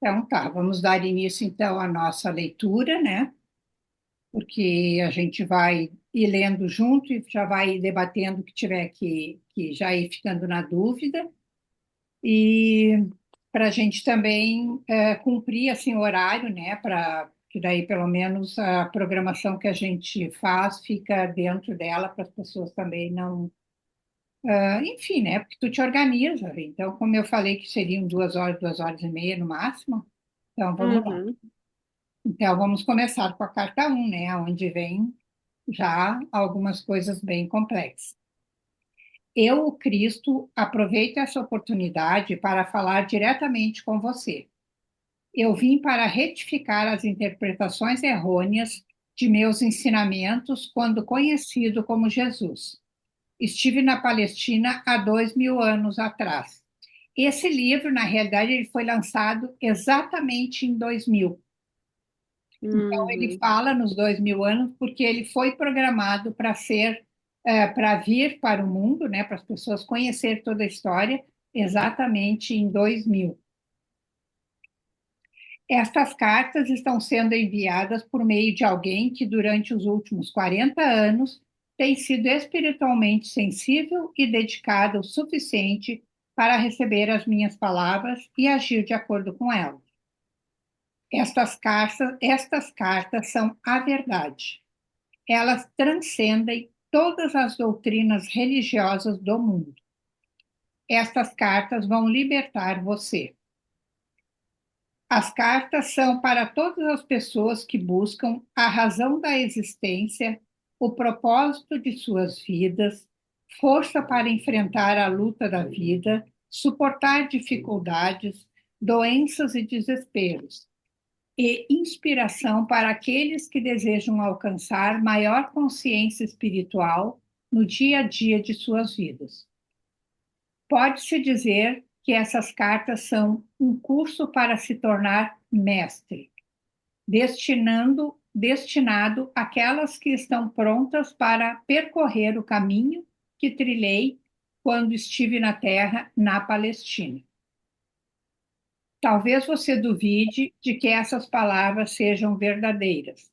Então, tá, vamos dar início então à nossa leitura, né? Porque a gente vai ir lendo junto e já vai debatendo o que tiver que já ir ficando na dúvida. E para a gente também cumprir assim, o horário, né? Para que daí pelo menos a programação que a gente faz fica dentro dela para as pessoas também não. Enfim, né? Porque tu te organiza. Então, como eu falei que seriam 2 horas, 2 horas e meia no máximo, então vamos lá. Uhum. Então, vamos começar com a carta um, né, onde vem já algumas coisas bem complexas. Eu, o Cristo, aproveito essa oportunidade para falar diretamente com você. Eu vim para retificar as interpretações errôneas de meus ensinamentos quando conhecido como Jesus. Estive na Palestina há 2.000 anos atrás. Esse livro, na realidade, ele foi lançado exatamente em 2000. Então, ele Uhum. fala nos 2.000 anos porque ele foi programado para ser, para vir para o mundo, né, para as pessoas conhecer toda a história, exatamente em 2000. Estas cartas estão sendo enviadas por meio de alguém que, durante os últimos 40 anos, tem sido espiritualmente sensível e dedicado o suficiente para receber as minhas palavras e agir de acordo com elas. Estas cartas são a verdade. Elas transcendem todas as doutrinas religiosas do mundo. Estas cartas vão libertar você. As cartas são para todas as pessoas que buscam a razão da existência, o propósito de suas vidas, força para enfrentar a luta da vida, suportar dificuldades, doenças e desesperos, e inspiração para aqueles que desejam alcançar maior consciência espiritual no dia a dia de suas vidas. Pode-se dizer que essas cartas são um curso para se tornar mestre, destinado àquelas que estão prontas para percorrer o caminho que trilhei quando estive na terra, na Palestina. Talvez você duvide de que essas palavras sejam verdadeiras.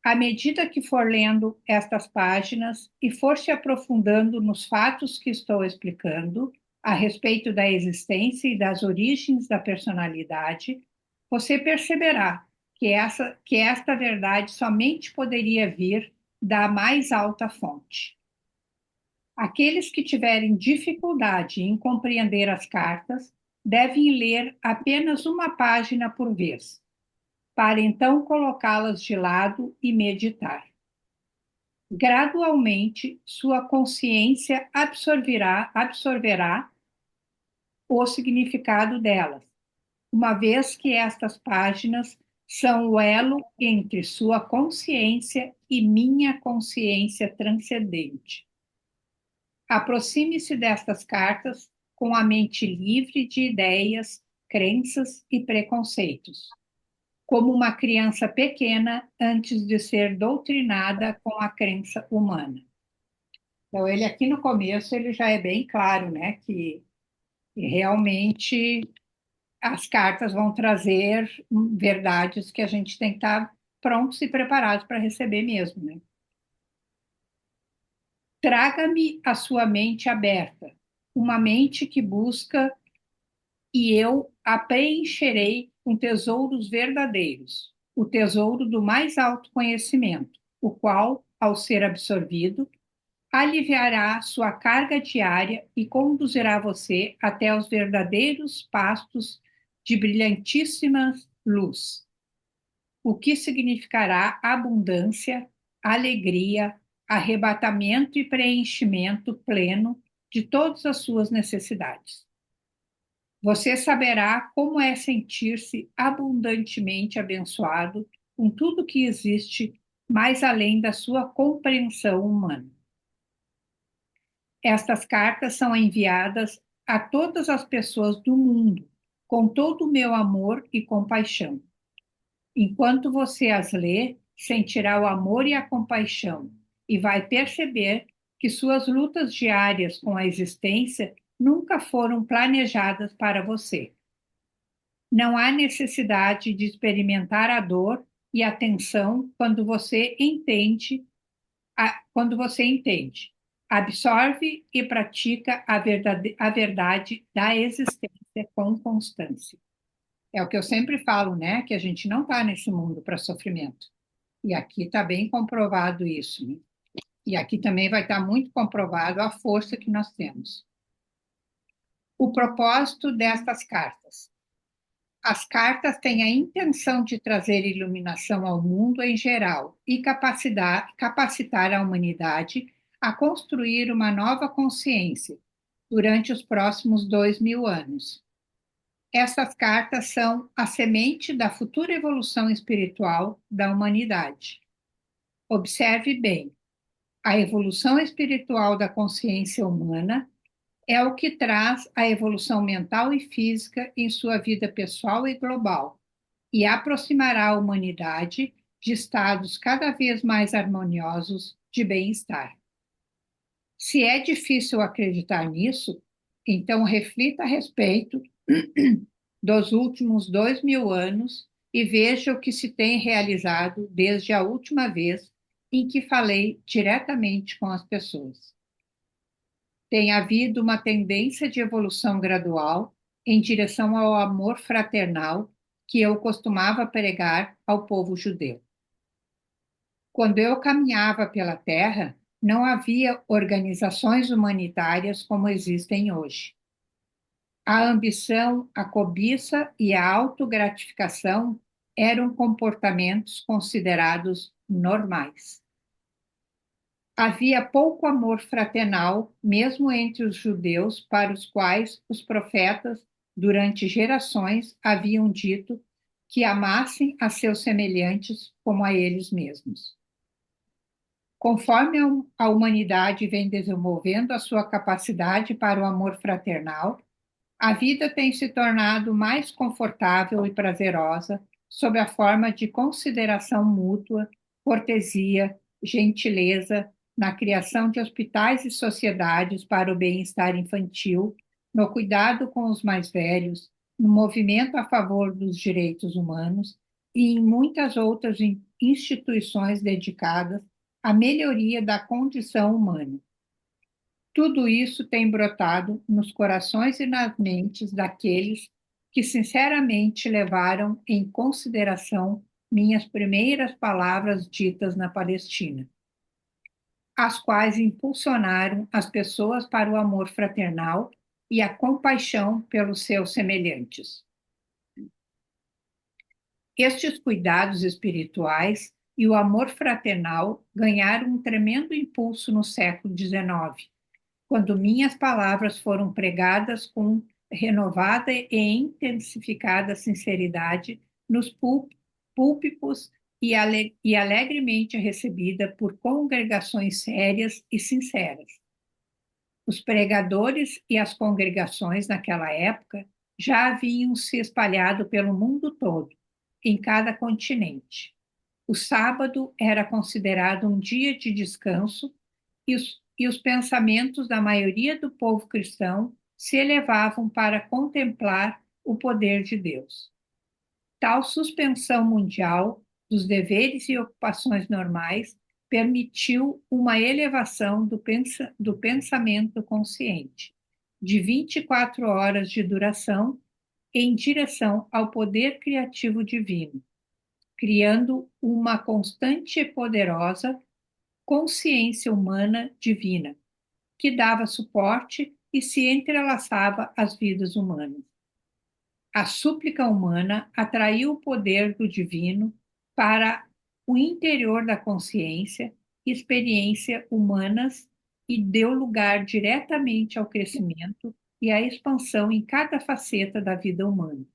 À medida que for lendo estas páginas e for se aprofundando nos fatos que estou explicando a respeito da existência e das origens da personalidade, você perceberá que esta verdade somente poderia vir da mais alta fonte. Aqueles que tiverem dificuldade em compreender as cartas devem ler apenas uma página por vez, para então colocá-las de lado e meditar. Gradualmente, sua consciência absorverá o significado delas, uma vez que estas páginas são o elo entre sua consciência e minha consciência transcendente. Aproxime-se destas cartas com a mente livre de ideias, crenças e preconceitos, como uma criança pequena antes de ser doutrinada com a crença humana. Então, ele aqui no começo, ele já é bem claro, né, que realmente as cartas vão trazer verdades que a gente tem que estar prontos e preparados para receber mesmo, né? Traga-me a sua mente aberta, uma mente que busca e eu a preencherei com tesouros verdadeiros, o tesouro do mais alto conhecimento, o qual, ao ser absorvido, aliviará sua carga diária e conduzirá você até os verdadeiros pastos de brilhantíssima luz, o que significará abundância, alegria, arrebatamento e preenchimento pleno de todas as suas necessidades. Você saberá como é sentir-se abundantemente abençoado com tudo que existe mais além da sua compreensão humana. Estas cartas são enviadas a todas as pessoas do mundo, com todo o meu amor e compaixão. Enquanto você as lê, sentirá o amor e a compaixão e vai perceber que suas lutas diárias com a existência nunca foram planejadas para você. Não há necessidade de experimentar a dor e a tensão quando você entende, absorve e pratica a verdade da existência com constância. É o que eu sempre falo, né? Que a gente não está nesse mundo para sofrimento. E aqui está bem comprovado isso, né? E aqui também vai estar muito comprovado a força que nós temos. O propósito destas cartas. As cartas têm a intenção de trazer iluminação ao mundo em geral e capacitar a humanidade a construir uma nova consciência durante os próximos 2000 anos. Essas cartas são a semente da futura evolução espiritual da humanidade. Observe bem, a evolução espiritual da consciência humana é o que traz a evolução mental e física em sua vida pessoal e global, e aproximará a humanidade de estados cada vez mais harmoniosos de bem-estar. Se é difícil acreditar nisso, então reflita a respeito dos últimos 2000 anos e veja o que se tem realizado desde a última vez em que falei diretamente com as pessoas. Tem havido uma tendência de evolução gradual em direção ao amor fraternal que eu costumava pregar ao povo judeu. Quando eu caminhava pela Terra, não havia organizações humanitárias como existem hoje. A ambição, a cobiça e a autogratificação eram comportamentos considerados normais. Havia pouco amor fraternal, mesmo entre os judeus, para os quais os profetas, durante gerações, haviam dito que amassem a seus semelhantes como a eles mesmos. Conforme a humanidade vem desenvolvendo a sua capacidade para o amor fraternal, a vida tem se tornado mais confortável e prazerosa sob a forma de consideração mútua, cortesia, gentileza, na criação de hospitais e sociedades para o bem-estar infantil, no cuidado com os mais velhos, no movimento a favor dos direitos humanos e em muitas outras instituições dedicadas à melhoria da condição humana. Tudo isso tem brotado nos corações e nas mentes daqueles que sinceramente levaram em consideração minhas primeiras palavras ditas na Palestina, as quais impulsionaram as pessoas para o amor fraternal e a compaixão pelos seus semelhantes. Estes cuidados espirituais e o amor fraternal ganharam um tremendo impulso no século XIX, quando minhas palavras foram pregadas com renovada e intensificada sinceridade nos púlpitos e alegremente recebida por congregações sérias e sinceras. Os pregadores e as congregações naquela época já haviam se espalhado pelo mundo todo, em cada continente. O sábado era considerado um dia de descanso e os pensamentos da maioria do povo cristão se elevavam para contemplar o poder de Deus. Tal suspensão mundial dos deveres e ocupações normais permitiu uma elevação do pensamento consciente, de 24 horas de duração, em direção ao poder criativo divino, criando uma constante e poderosa consciência humana divina, que dava suporte e se entrelaçava às vidas humanas. A súplica humana atraiu o poder do divino para o interior da consciência, experiência humanas e deu lugar diretamente ao crescimento e à expansão em cada faceta da vida humana.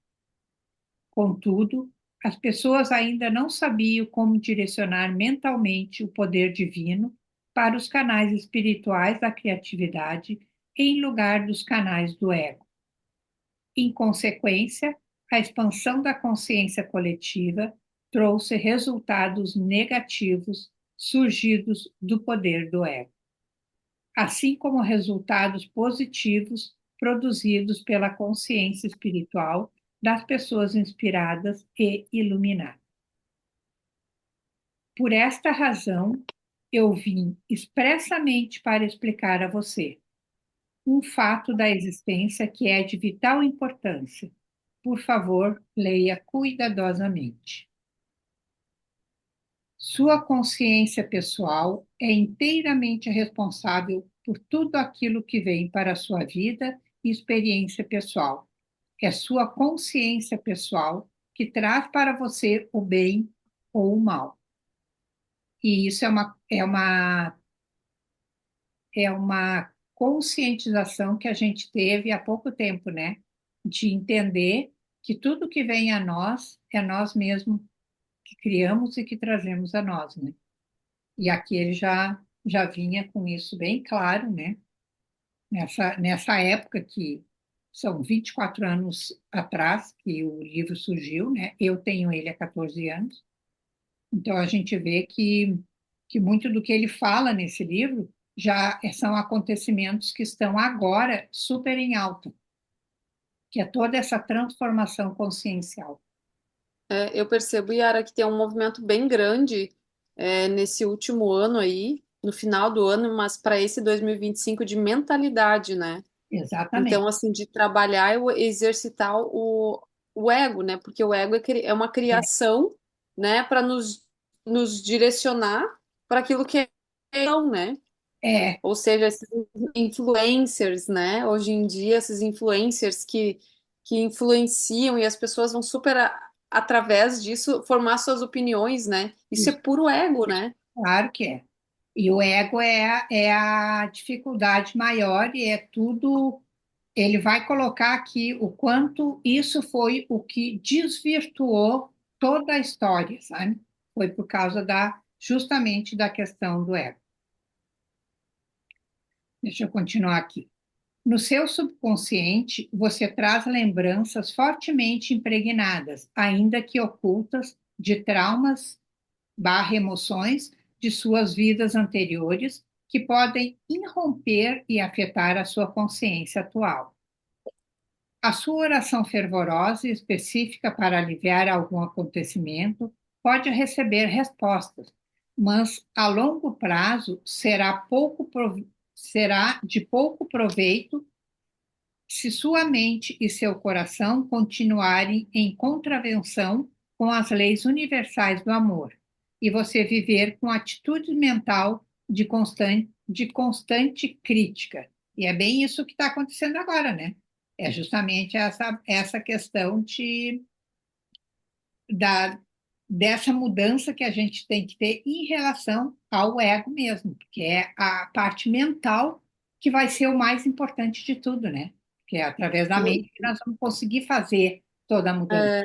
Contudo, as pessoas ainda não sabiam como direcionar mentalmente o poder divino para os canais espirituais da criatividade em lugar dos canais do ego. Em consequência, a expansão da consciência coletiva trouxe resultados negativos surgidos do poder do ego, assim como resultados positivos produzidos pela consciência espiritual das pessoas inspiradas e iluminadas. Por esta razão, eu vim expressamente para explicar a você um fato da existência que é de vital importância. Por favor, leia cuidadosamente. Sua consciência pessoal é inteiramente responsável por tudo aquilo que vem para a sua vida e experiência pessoal. É sua consciência pessoal que traz para você o bem ou o mal. E isso é uma conscientização que a gente teve há pouco tempo, né? De entender que tudo que vem a nós é nós mesmos que criamos e que trazemos a nós, né? E aqui ele já vinha com isso bem claro, né? Nessa época que são 24 anos atrás que o livro surgiu, né? Eu tenho ele há 14 anos. Então a gente vê que muito do que ele fala nesse livro já são acontecimentos que estão agora super em alta, que é toda essa transformação consciencial. Eu percebo, Yara, que tem um movimento bem grande nesse último ano aí, no final do ano, mas para esse 2025 de mentalidade, né? Exatamente. Então, assim, de trabalhar e exercitar o ego, né? Porque o ego é uma É, criação, né, para nos direcionar para aquilo que é não, né? é, Ou seja, esses influencers, né? Hoje em dia, esses influencers que influenciam e as pessoas vão super através disso formar suas opiniões, né? Isso é isso, puro ego, né? claro que é. E o ego é a dificuldade maior e é tudo. Ele vai colocar aqui o quanto isso foi o que desvirtuou toda a história, sabe? Foi por causa justamente da questão do ego. Deixa eu continuar aqui. No seu subconsciente, você traz lembranças fortemente impregnadas, ainda que ocultas, de traumas barra emoções de suas vidas anteriores que podem irromper e afetar a sua consciência atual. A sua oração fervorosa e específica para aliviar algum acontecimento pode receber respostas, mas a longo prazo será de pouco proveito se sua mente e seu coração continuarem em contravenção com as leis universais do amor, e você viver com atitude mental de constante crítica. E é bem isso que está acontecendo agora, né? É justamente essa questão da, dessa mudança que a gente tem que ter em relação ao ego mesmo, que é a parte mental que vai ser o mais importante de tudo, né? Que é através da mente que nós vamos conseguir fazer toda a mudança. É,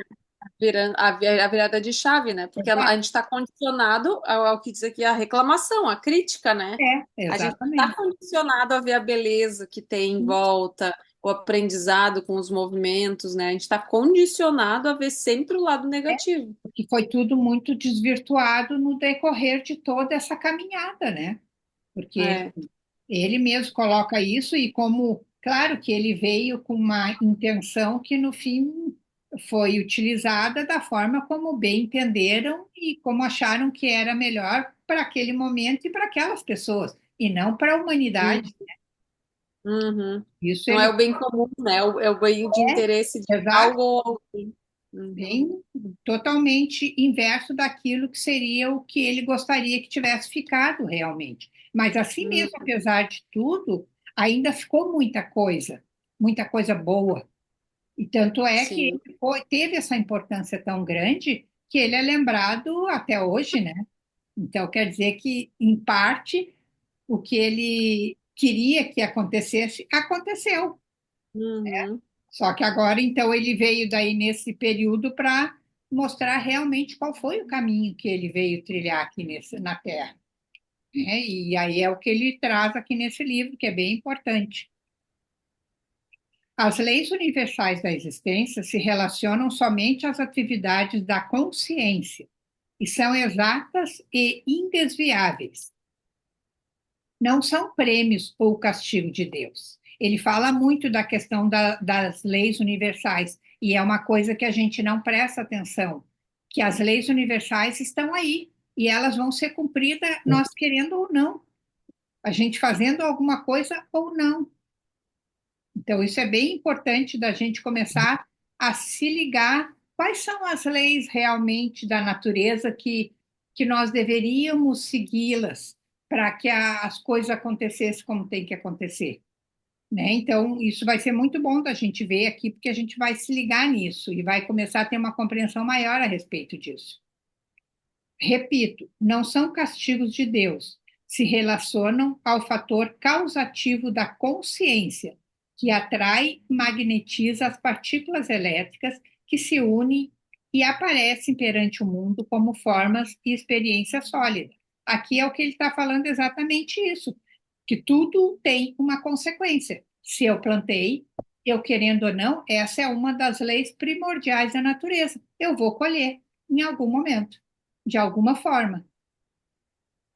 a virada de chave, né? Porque a Exato. gente está condicionado ao que diz aqui a reclamação, a crítica, né? A gente está Exatamente. condicionado a ver a beleza que tem em volta, o aprendizado com os movimentos, né? A gente está condicionado a ver sempre o lado É, negativo. porque foi tudo muito desvirtuado no decorrer de toda essa caminhada, né? Porque É, ele mesmo coloca isso e como, claro que ele veio com uma intenção que no fim foi utilizada da forma como bem entenderam e como acharam que era melhor para aquele momento e para aquelas pessoas, e não para a hum, humanidade. uhum. Isso Não é ele o bem comum, né? É o bem de interesse de é, exato, algo ou alguém. Uhum, bem totalmente inverso daquilo que seria o que ele gostaria que tivesse ficado realmente. Mas assim mesmo, uhum. apesar de tudo, ainda ficou muita coisa boa. E tanto é que Sim. ele teve essa importância tão grande que ele é lembrado até hoje, né? Então, quer dizer que, em parte, o que ele queria que acontecesse, aconteceu. Uhum, Só que agora, então, ele veio daí nesse período para mostrar realmente qual foi o caminho que ele veio trilhar aqui na Terra, né? E aí é o que ele traz aqui nesse livro, que é bem importante. As leis universais da existência se relacionam somente às atividades da consciência e são exatas e indesviáveis. Não são prêmios ou castigo de Deus. Ele fala muito da questão das leis universais E é uma coisa que a gente não presta atenção, que as leis universais estão aí e elas vão ser cumpridas, nós querendo ou não, a gente fazendo alguma coisa ou não. Então, isso é bem importante da gente começar a se ligar quais são as leis realmente da natureza que nós deveríamos segui-las para que as coisas acontecessem como tem que acontecer, né? Então, isso vai ser muito bom da gente ver aqui, porque a gente vai se ligar nisso e vai começar a ter uma compreensão maior a respeito disso. Repito, não são castigos de Deus, se relacionam ao fator causativo da consciência, que atrai e magnetiza as partículas elétricas que se unem e aparecem perante o mundo como formas e experiência sólida. Aqui é o que ele está falando exatamente isso, que tudo tem uma consequência. Se eu plantei, eu querendo ou não, essa é uma das leis primordiais da natureza. Eu vou colher em algum momento de alguma forma,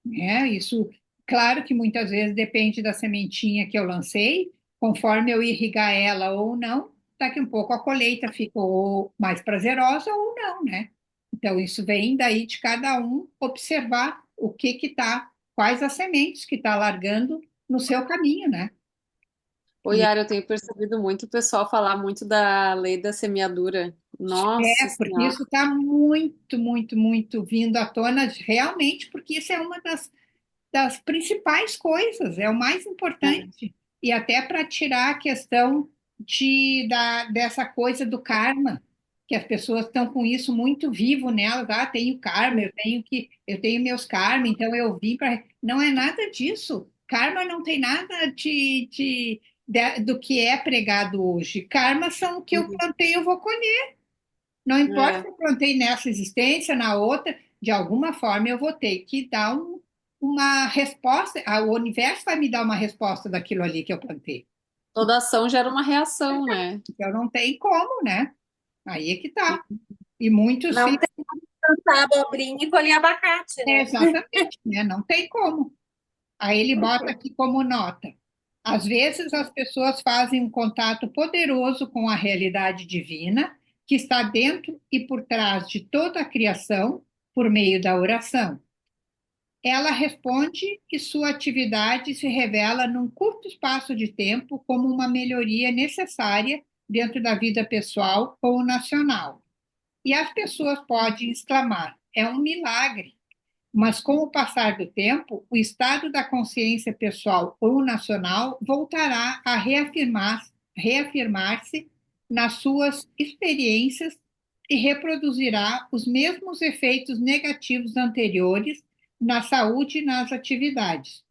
né? Isso, claro que muitas vezes depende da sementinha que eu lancei, conforme eu irrigar ela ou não, daqui um pouco a colheita ficou mais prazerosa ou não, né? Então isso vem daí de cada um observar o que tá, quais as sementes que está largando no seu caminho, né? Ô, E Yara, eu tenho percebido muito o pessoal falar muito da lei da semeadura. Nossa porque Senhora. isso está muito, muito, muito vindo à tona realmente, porque isso é uma das principais coisas, é o mais importante. E até para tirar a questão dessa coisa do karma, que as pessoas estão com isso muito vivo nelas. Ah, tenho karma, eu tenho meus karma, então eu vim para. Não é nada disso. Karma não tem nada do que é pregado hoje. Karma são o que eu plantei, eu vou colher. Não importa se É, eu plantei nessa existência, na outra, de alguma forma eu vou ter que dar uma resposta. O universo vai me dar uma resposta daquilo ali que eu plantei. toda ação gera uma reação, né? Então não tem como, né? Aí é que tá. E muitos Não ficam. tem que plantar abobrinha e colher abacate, né? Exatamente, né? Não tem como. Aí ele bota aqui como nota. Às vezes as pessoas fazem um contato poderoso com a realidade divina que está dentro e por trás de toda a criação por meio da oração. Ela responde e sua atividade se revela num curto espaço de tempo como uma melhoria necessária dentro da vida pessoal ou nacional. E as pessoas podem exclamar: é um milagre. Mas com o passar do tempo, o estado da consciência pessoal ou nacional voltará a reafirmar-se nas suas experiências e reproduzirá os mesmos efeitos negativos anteriores na saúde e nas atividades.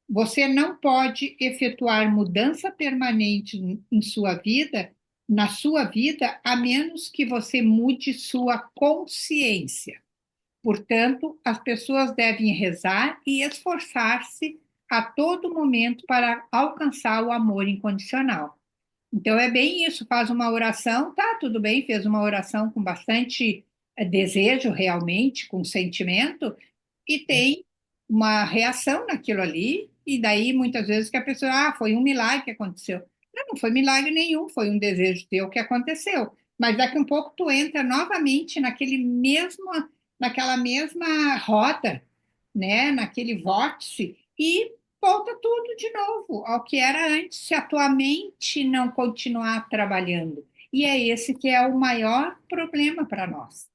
Você não pode efetuar mudança permanente em sua vida, na sua vida, a menos que você mude sua consciência. Portanto, as pessoas devem rezar e esforçar-se a todo momento para alcançar o amor incondicional. Então, é bem isso: faz uma oração, tá, tudo bem, fez uma oração com bastante desejo, realmente, com sentimento, e tem uma reação naquilo ali, e daí muitas vezes que a pessoa, foi um milagre que aconteceu. Não, não foi milagre nenhum, foi um desejo teu que aconteceu. Mas daqui a um pouco tu entra novamente naquela mesma roda, né, naquele vórtice, e volta tudo de novo ao que era antes, se a tua mente não continuar trabalhando. E é esse que é o maior problema para nós.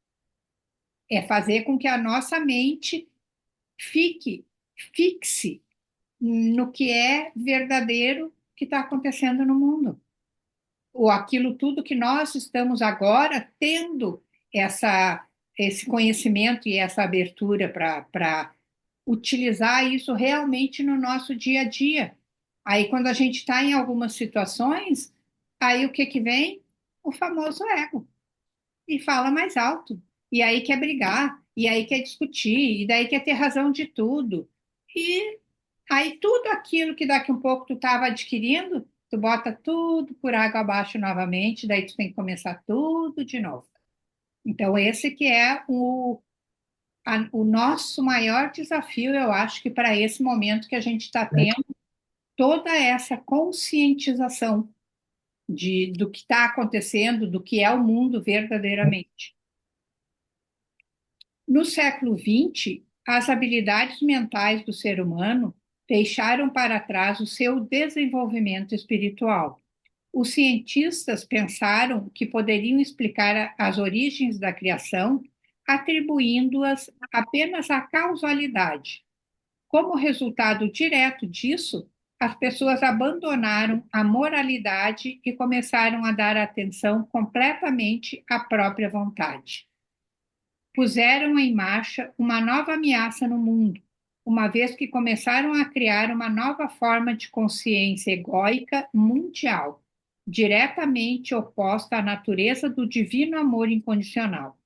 É fazer com que a nossa mente fique, fixe no que é verdadeiro que está acontecendo no mundo. Ou aquilo tudo que nós estamos agora tendo esse conhecimento e essa abertura para utilizar isso realmente no nosso dia a dia. Aí, quando a gente está em algumas situações, aí o que que vem? O famoso ego. E fala mais alto. E aí quer brigar, e aí quer discutir, e daí quer ter razão de tudo. E aí tudo aquilo que daqui um pouco tu estava adquirindo, tu bota tudo por água abaixo novamente, daí tu tem que começar tudo de novo. Então, esse que é o nosso maior desafio, eu acho que para esse momento que a gente está tendo, toda essa conscientização. do que está acontecendo, do que é o mundo verdadeiramente. No século XX, as habilidades mentais do ser humano deixaram para trás o seu desenvolvimento espiritual. Os cientistas pensaram que poderiam explicar as origens da criação, atribuindo-as apenas à causalidade. Como resultado direto disso, as pessoas abandonaram a moralidade e começaram a dar atenção completamente à própria vontade. Puseram em marcha uma nova ameaça no mundo, uma vez que começaram a criar uma nova forma de consciência egóica mundial, diretamente oposta à natureza do divino amor incondicional.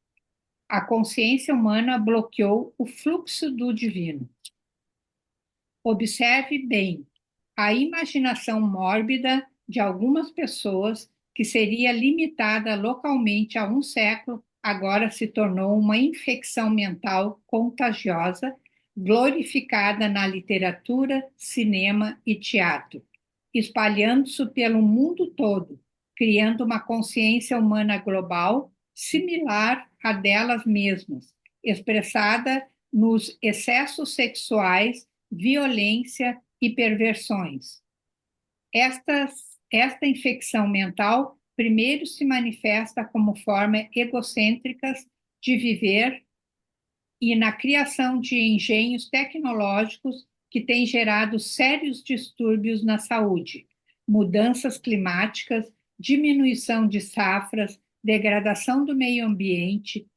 A consciência humana bloqueou o fluxo do divino. Observe bem a imaginação mórbida de algumas pessoas, que seria limitada localmente a um século, agora se tornou uma infecção mental contagiosa, glorificada na literatura, cinema e teatro, espalhando-se pelo mundo todo, criando uma consciência humana global similar à delas mesmas, expressada nos excessos sexuais, violência e perversões. Esta infecção mental primeiro se manifesta como formas egocêntricas de viver e na criação de engenhos tecnológicos que têm gerado sérios distúrbios na saúde, mudanças climáticas, diminuição de safras, degradação do meio ambiente,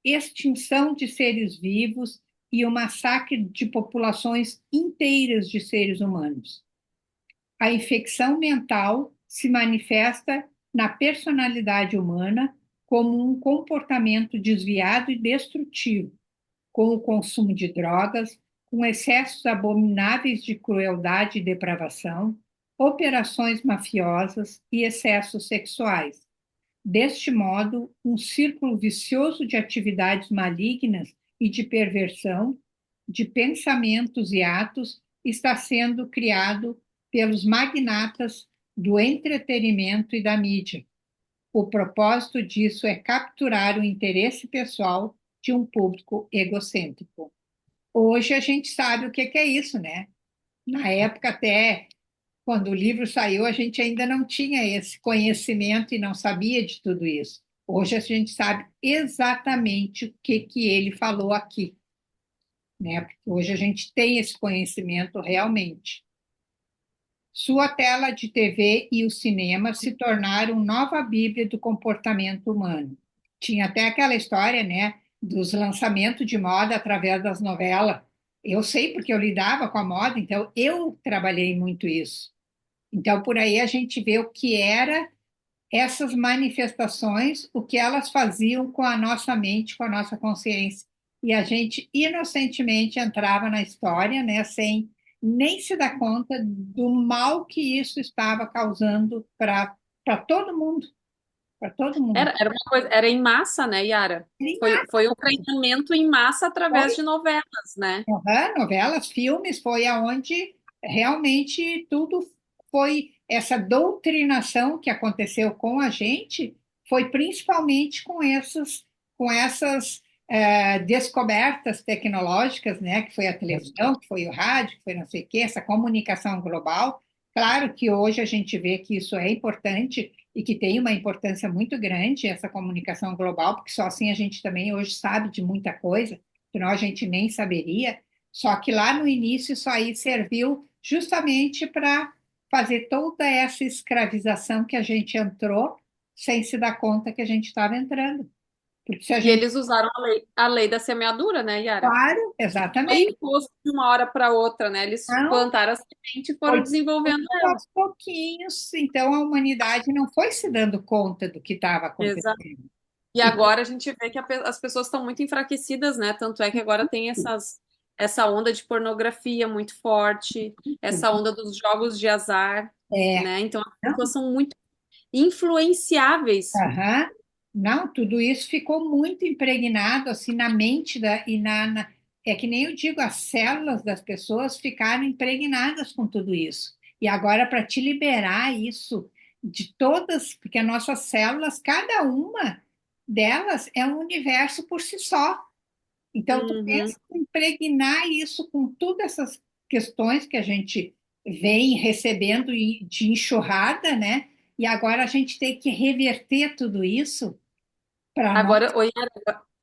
extinção de seres vivos e o massacre de populações inteiras de seres humanos. A infecção mental se manifesta na personalidade humana como um comportamento desviado e destrutivo, com o consumo de drogas, com excessos abomináveis de crueldade e depravação, operações mafiosas e excessos sexuais. Deste modo, um círculo vicioso de atividades malignas e de perversão, de pensamentos e atos, está sendo criado pelos magnatas do entretenimento e da mídia. O propósito disso é capturar o interesse pessoal de um público egocêntrico. Hoje a gente sabe o que é isso, né? Na época, até quando o livro saiu, a gente ainda não tinha esse conhecimento e não sabia de tudo isso. Hoje a gente sabe exatamente o que ele falou aqui, né? Porque hoje a gente tem esse conhecimento realmente. Sua tela de TV e o cinema se tornaram nova Bíblia do comportamento humano. Tinha até aquela história, né, dos lançamentos de moda através das novelas. Eu sei porque eu lidava com a moda, então eu trabalhei muito isso. Então, por aí a gente vê o que era essas manifestações, o que elas faziam com a nossa mente, com a nossa consciência. E a gente inocentemente entrava na história, né, sem nem se dar conta do mal que isso estava causando para todo mundo, para todo mundo. Era uma coisa, era em massa, né, Yara? Foi um treinamento em massa através de novelas, né? Uhum, novelas, filmes, foi aonde realmente tudo foi essa doutrinação que aconteceu com a gente, foi principalmente com essas descobertas tecnológicas, né, que foi a televisão, que foi o rádio, que foi não sei o quê, essa comunicação global. Claro que hoje a gente vê que isso é importante e que tem uma importância muito grande, essa comunicação global, porque só assim a gente também hoje sabe de muita coisa, senão a gente nem saberia. Só que lá no início isso aí serviu justamente para fazer toda essa escravização que a gente entrou sem se dar conta que a gente estava entrando. Porque se a E gente... eles usaram a lei da semeadura, né, Yara? Claro, Foi exatamente. imposto de uma hora para outra, né? Eles Não, plantaram a semente e foram foi desenvolvendo tudo ela. aos pouquinhos, então a humanidade não foi se dando conta do que estava Exato. acontecendo. E E, agora a gente vê que as pessoas estão muito enfraquecidas, né? Tanto é que agora tem essa onda de pornografia muito forte, essa onda dos jogos de azar, é, né? Então as não, pessoas são muito influenciáveis. aham. Não, tudo isso ficou muito impregnado assim na mente é que nem eu digo, as células das pessoas ficaram impregnadas com tudo isso. E agora para te liberar isso de todas, porque as nossas células, cada uma delas é um universo por si só. Então, tu Uhum. pensa em impregnar isso com todas essas questões que a gente vem recebendo de enxurrada, né? E agora a gente tem que reverter tudo isso para nós. Agora, oi,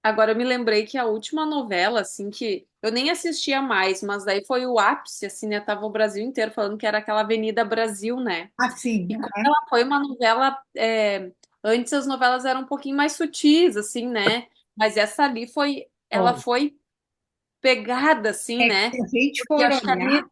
agora eu me lembrei que a última novela, assim, que eu nem assistia mais, mas daí foi o ápice, assim, né? Tava o Brasil inteiro falando que era aquela Avenida Brasil, né? Assim, E como ela foi uma novela, antes as novelas eram um pouquinho mais sutis, assim, né? Mas essa ali foi, ela foi. foi pegada, assim, É que né? se a gente Porque for acho que olhar, ali,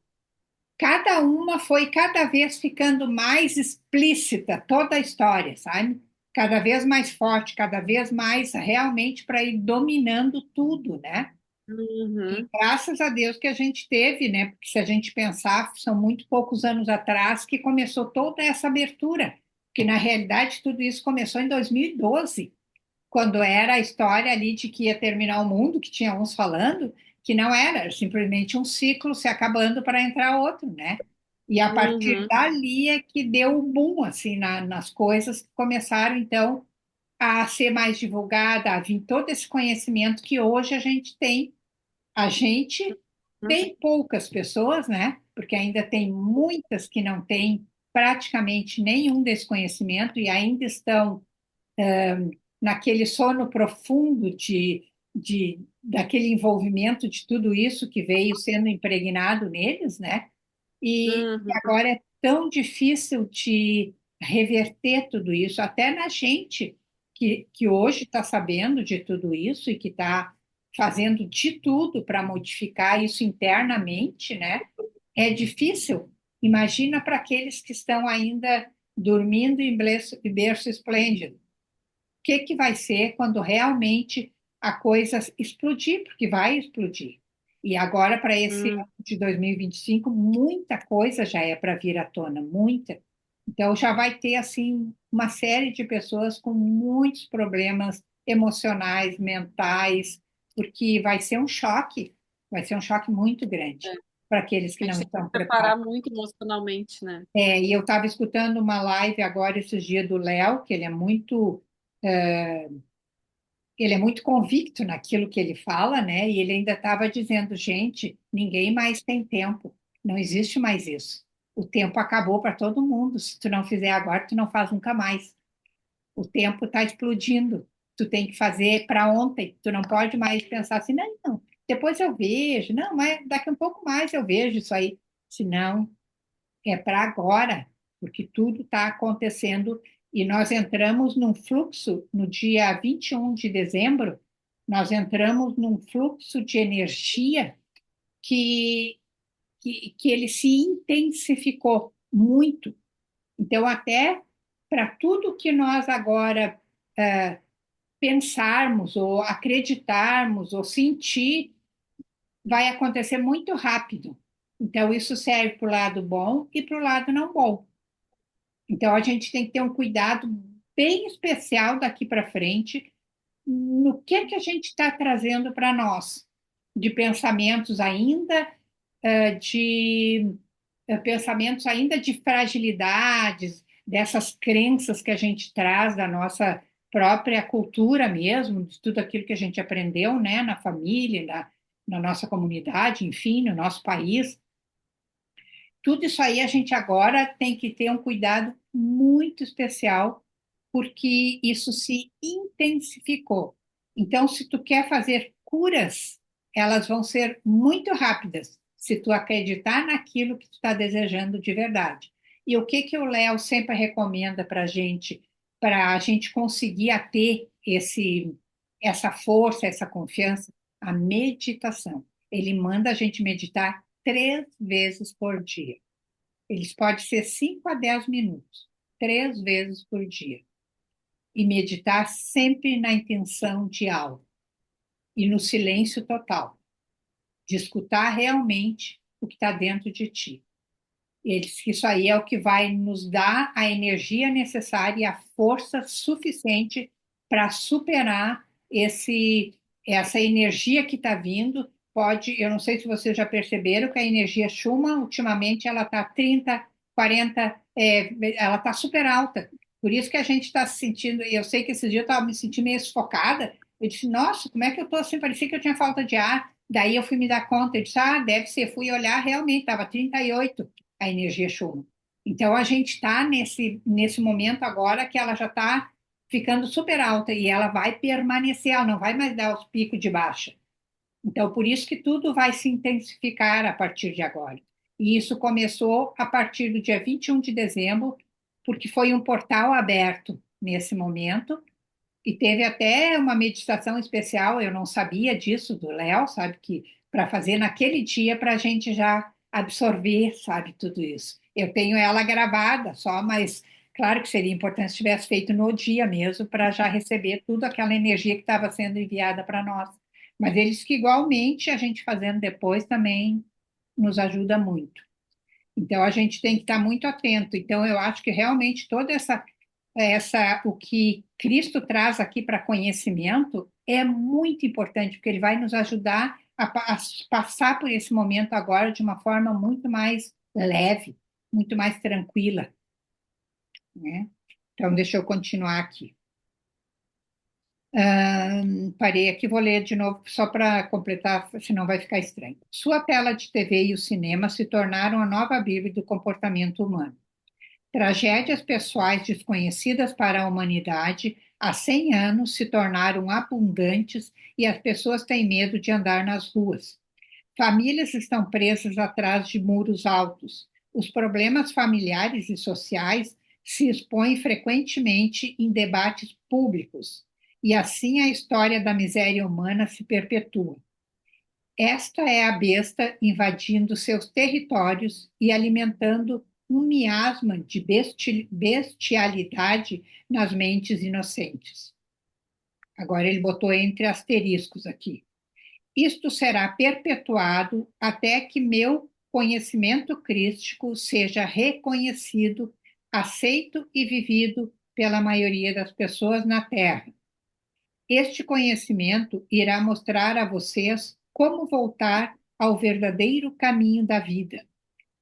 cada uma foi cada vez ficando mais explícita, toda a história, sabe? Cada vez mais forte, cada vez mais realmente para ir dominando tudo, né? E uhum, graças a Deus que a gente teve, né? Porque se a gente pensar, são muito poucos anos atrás que começou toda essa abertura, que na realidade tudo isso começou em 2012, quando era a história ali de que ia terminar o mundo, que tinha uns falando, que não era simplesmente um ciclo se acabando para entrar outro, né? E a partir uhum, dali é que deu o boom, assim, nas coisas que começaram, então, a ser mais divulgada, a vir todo esse conhecimento que hoje a gente tem. A gente, bem poucas pessoas, né? Porque ainda tem muitas que não têm praticamente nenhum desse conhecimento e ainda estão naquele sono profundo daquele envolvimento de tudo isso que veio sendo impregnado neles, né? E uhum, agora é tão difícil de reverter tudo isso, até na gente que hoje está sabendo de tudo isso e que está fazendo de tudo para modificar isso internamente, né? É difícil. Imagina para aqueles que estão ainda dormindo em berço esplêndido. Que vai ser quando realmente a coisa explodir, porque vai explodir. E agora, para esse uhum. ano de 2025, muita coisa já é para vir à tona, muita. Então, já vai ter, assim, uma série de pessoas com muitos problemas emocionais, mentais, porque vai ser um choque muito grande para aqueles que A não gente tem que estão se preparar preparados. muito emocionalmente, né? E eu estava escutando uma live agora esses dias do Léo, que ele é muito convicto naquilo que ele fala, né? E ele ainda estava dizendo, gente, ninguém mais tem tempo, não existe mais isso. O tempo acabou para todo mundo. Se tu não fizer agora, tu não faz nunca mais. O tempo está explodindo. Tu tem que fazer para ontem. Tu não pode mais pensar assim, não, não, depois eu vejo. Não, mas daqui a um pouco mais eu vejo isso aí. Se não, é para agora, porque tudo está acontecendo e nós entramos num fluxo no dia 21 de dezembro, nós entramos num fluxo de energia que, que ele se intensificou muito. Então, até para tudo que nós agora pensarmos, ou acreditarmos, ou sentir, vai acontecer muito rápido. Então, isso serve para o lado bom e para o lado não bom. Então, a gente tem que ter um cuidado bem especial daqui para frente no que a gente está trazendo para nós, de pensamentos ainda, de pensamentos ainda de fragilidades, dessas crenças que a gente traz da nossa própria cultura mesmo, de tudo aquilo que a gente aprendeu, né, na família, na nossa comunidade, enfim, no nosso país. Tudo isso aí a gente agora tem que ter um cuidado muito especial, porque isso se intensificou. Então, se tu quer fazer curas, elas vão ser muito rápidas, se tu acreditar naquilo que tu está desejando de verdade. E o que o Léo sempre recomenda para a gente conseguir a ter essa força, essa confiança? A meditação. Ele manda a gente meditar 3 vezes por dia. Eles podem ser 5 a 10 minutos, 3 vezes por dia. E meditar sempre na intenção de algo e no silêncio total, de escutar realmente o que está dentro de ti. Ele diz que isso aí é o que vai nos dar a energia necessária e a força suficiente para superar essa energia que está vindo. Pode, eu não sei se vocês já perceberam que a energia Schumann, ultimamente, ela está 30 40, ela está super alta. Por isso que a gente está se sentindo, e eu sei que esses dias eu estava me sentindo meio sufocada. Eu disse, nossa, como é que eu estou assim? Parecia que eu tinha falta de ar. Daí eu fui me dar conta, eu disse, deve ser. Fui olhar, realmente, estava 38 a energia Schumann. Então a gente está nesse momento agora que ela já está ficando super alta e ela vai permanecer, ela não vai mais dar os picos de baixa. Então, por isso que tudo vai se intensificar a partir de agora. E isso começou a partir do dia 21 de dezembro, porque foi um portal aberto nesse momento, e teve até uma meditação especial, eu não sabia disso, do Léo, sabe, que para fazer naquele dia, para a gente já absorver, sabe, tudo isso. Eu tenho ela gravada só, mas claro que seria importante se tivesse feito no dia mesmo, para já receber toda aquela energia que estava sendo enviada para nós. Mas eles que igualmente a gente fazendo depois também nos ajuda muito. Então a gente tem que estar muito atento. Então eu acho que realmente toda o que Cristo traz aqui para conhecimento é muito importante, porque ele vai nos ajudar a passar por esse momento agora de uma forma muito mais leve, muito mais tranquila, né? Então deixa eu continuar aqui. Parei aqui, vou ler de novo só para completar, senão vai ficar estranho. Sua tela de TV e o cinema se tornaram a nova Bíblia do comportamento humano. Tragédias pessoais desconhecidas para a humanidade há 100 anos se tornaram abundantes e as pessoas têm medo de andar nas ruas. Famílias estão presas atrás de muros altos. Os problemas familiares e sociais se expõem frequentemente em debates públicos, e assim a história da miséria humana se perpetua. Esta é a besta invadindo seus territórios e alimentando um miasma de bestialidade nas mentes inocentes. Agora ele botou entre asteriscos aqui. Isto será perpetuado até que meu conhecimento crístico seja reconhecido, aceito e vivido pela maioria das pessoas na Terra. Este conhecimento irá mostrar a vocês como voltar ao verdadeiro caminho da vida,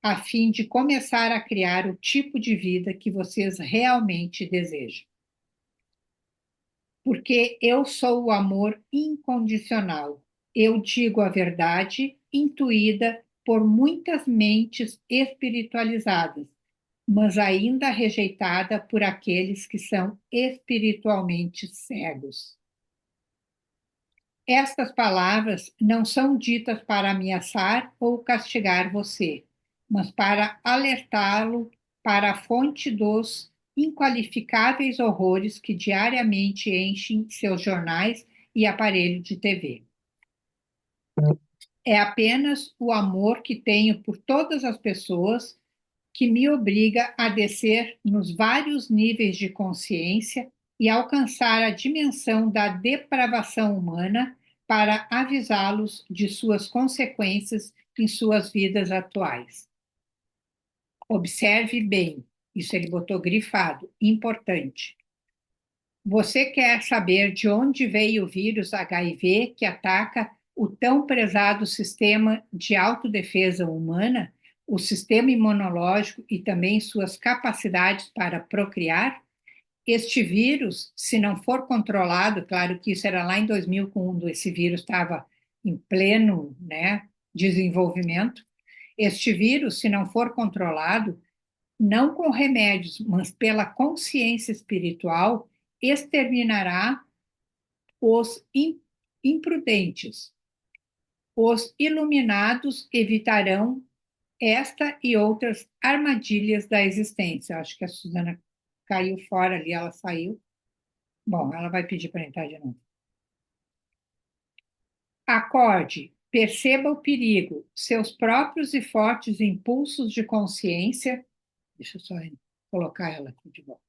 a fim de começar a criar o tipo de vida que vocês realmente desejam. Porque eu sou o amor incondicional. Eu digo a verdade, intuída por muitas mentes espiritualizadas, mas ainda rejeitada por aqueles que são espiritualmente cegos. Estas palavras não são ditas para ameaçar ou castigar você, mas para alertá-lo para a fonte dos inqualificáveis horrores que diariamente enchem seus jornais e aparelho de TV. É apenas o amor que tenho por todas as pessoas que me obriga a descer nos vários níveis de consciência e alcançar a dimensão da depravação humana para avisá-los de suas consequências em suas vidas atuais. Observe bem, isso ele botou grifado, importante. Você quer saber de onde veio o vírus HIV que ataca o tão prezado sistema de autodefesa humana, o sistema imunológico e também suas capacidades para procriar? Este vírus, se não for controlado, claro que isso era lá em 2000, quando esse vírus estava em pleno, né, desenvolvimento, este vírus, se não for controlado, não com remédios, mas pela consciência espiritual, exterminará os imprudentes. Os iluminados evitarão esta e outras armadilhas da existência. Acho que a Suzana caiu fora ali, ela saiu. Bom, ela vai pedir para entrar de novo. Acorde, perceba o perigo, seus próprios e fortes impulsos de consciência. Deixa eu só colocar ela aqui de volta.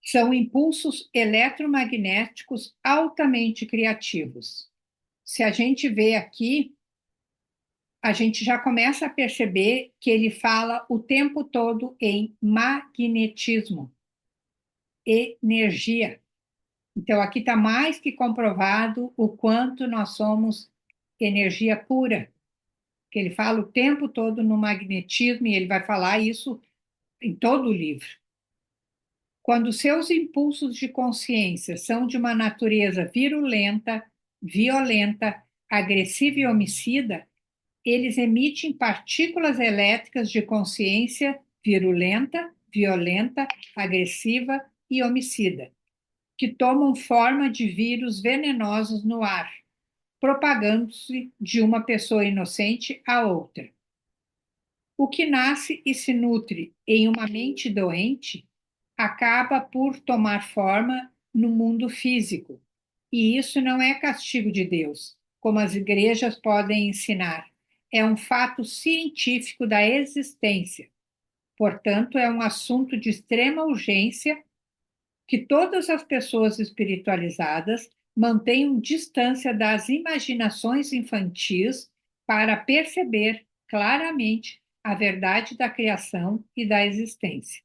São impulsos eletromagnéticos altamente criativos. Se a gente vê aqui, a gente já começa a perceber que ele fala o tempo todo em magnetismo, energia. Então, aqui está mais que comprovado o quanto nós somos energia pura. que ele fala o tempo todo no magnetismo, e ele vai falar isso em todo o livro. Quando seus impulsos de consciência são de uma natureza virulenta, violenta, agressiva e homicida, eles emitem partículas elétricas de consciência virulenta, violenta, agressiva e homicida, que tomam forma de vírus venenosos no ar, propagando-se de uma pessoa inocente a outra. O que nasce e se nutre em uma mente doente acaba por tomar forma no mundo físico. E isso não é castigo de Deus, como as igrejas podem ensinar. É um fato científico da existência. Portanto, é um assunto de extrema urgência que todas as pessoas espiritualizadas mantenham distância das imaginações infantis para perceber claramente a verdade da criação e da existência.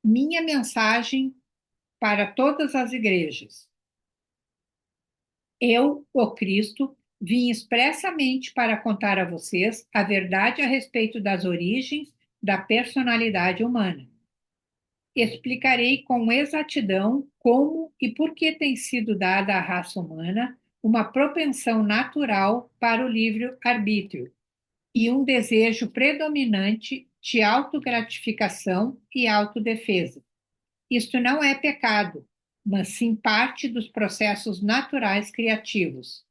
Minha mensagem para todas as igrejas. Eu, o Cristo, vim expressamente para contar a vocês a verdade a respeito das origens da personalidade humana. Explicarei com exatidão como e por que tem sido dada à raça humana uma propensão natural para o livre-arbítrio e um desejo predominante de autogratificação e autodefesa. Isto não é pecado, mas sim parte dos processos naturais criativos.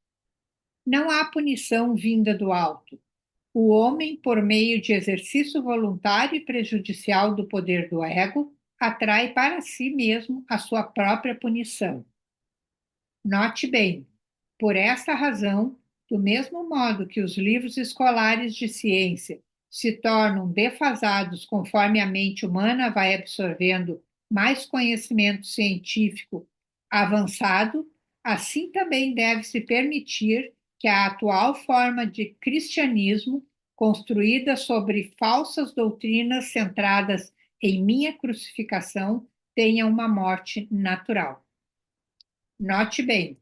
Não há punição vinda do alto. O homem, por meio de exercício voluntário e prejudicial do poder do ego, atrai para si mesmo a sua própria punição. Note bem, por esta razão, do mesmo modo que os livros escolares de ciência se tornam defasados conforme a mente humana vai absorvendo mais conhecimento científico avançado, assim também deve-se permitir que a atual forma de cristianismo, construída sobre falsas doutrinas centradas em minha crucificação, tenha uma morte natural. Note bem,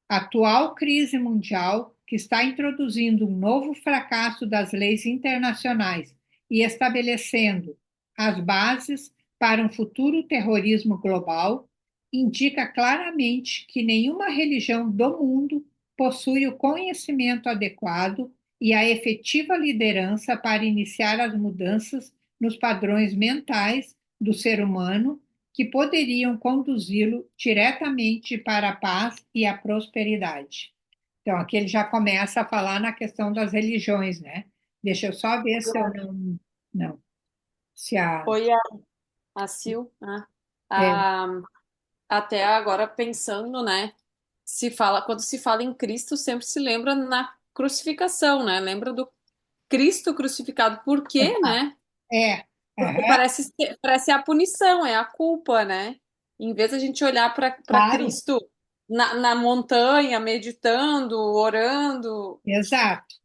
a atual crise mundial, que está introduzindo um novo fracasso das leis internacionais e estabelecendo as bases para um futuro terrorismo global, indica claramente que nenhuma religião do mundo possui o conhecimento adequado e a efetiva liderança para iniciar as mudanças nos padrões mentais do ser humano que poderiam conduzi-lo diretamente para a paz e a prosperidade. Então, aqui ele já começa a falar na questão das religiões, né? Deixa eu só ver se eu não. Não. Se a. Foi a Sil, né? É, A, até agora pensando, né? Quando se fala em Cristo, sempre se lembra na crucificação, né? Lembra do Cristo crucificado. Por quê, né? é, Porque aham, parece a punição, é a culpa, né? Em vez de a gente olhar para claro, Cristo na montanha, meditando, orando. exato.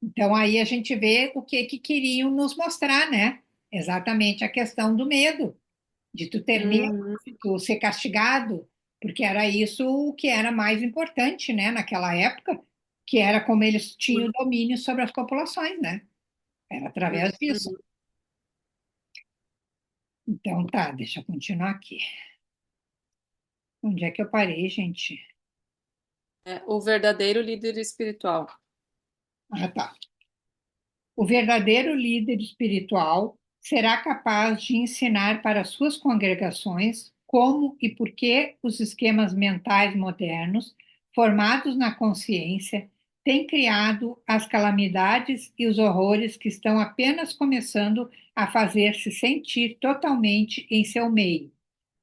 Então, aí a gente vê o que que queriam nos mostrar, né? Exatamente a questão do medo, de tu ter medo, Uhum. de tu ser castigado, porque era isso o que era mais importante, né, naquela época, que era como eles tinham domínio sobre as populações, né? Era através disso. Uhum. Então, tá, deixa eu continuar aqui. Onde é que eu parei, gente? É, o verdadeiro líder espiritual. Ah, tá. O verdadeiro líder espiritual será capaz de ensinar para suas congregações como e por que os esquemas mentais modernos, formados na consciência, têm criado as calamidades e os horrores que estão apenas começando a fazer-se sentir totalmente em seu meio,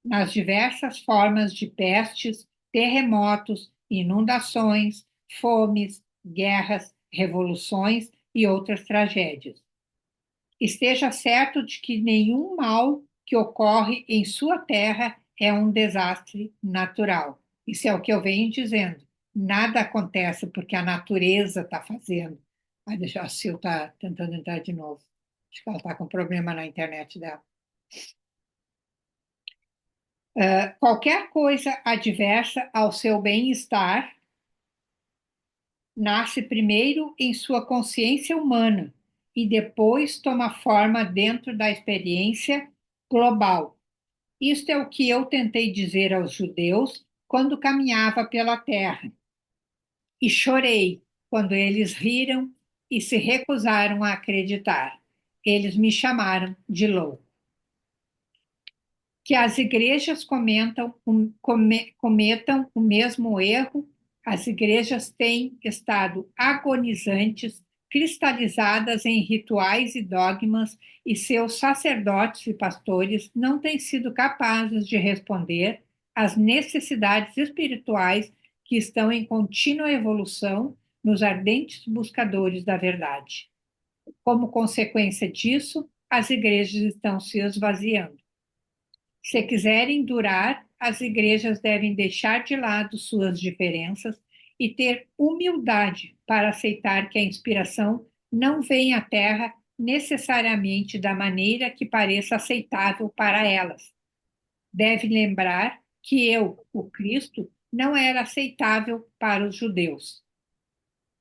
nas diversas formas de pestes, terremotos, inundações, fomes, guerras, revoluções e outras tragédias. Esteja certo de que nenhum mal que ocorre em sua terra é um desastre natural. Isso é o que eu venho dizendo. Nada acontece porque a natureza está fazendo. Ai, deixa a Sil está tentando entrar de novo. Acho que ela está com problema na internet dela. Qualquer coisa adversa ao seu bem-estar nasce primeiro em sua consciência humana e depois toma forma dentro da experiência global. Isto é o que eu tentei dizer aos judeus quando caminhava pela terra. E chorei quando eles riram e se recusaram a acreditar. Eles me chamaram de louco. Que as igrejas cometam o mesmo erro. As igrejas têm estado agonizantes, cristalizadas em rituais e dogmas, e seus sacerdotes e pastores não têm sido capazes de responder às necessidades espirituais que estão em contínua evolução nos ardentes buscadores da verdade. Como consequência disso, as igrejas estão se esvaziando. Se quiserem durar, as igrejas devem deixar de lado suas diferenças e ter humildade para aceitar que a inspiração não vem à Terra necessariamente da maneira que pareça aceitável para elas. Deve lembrar que eu, o Cristo, não era aceitável para os judeus.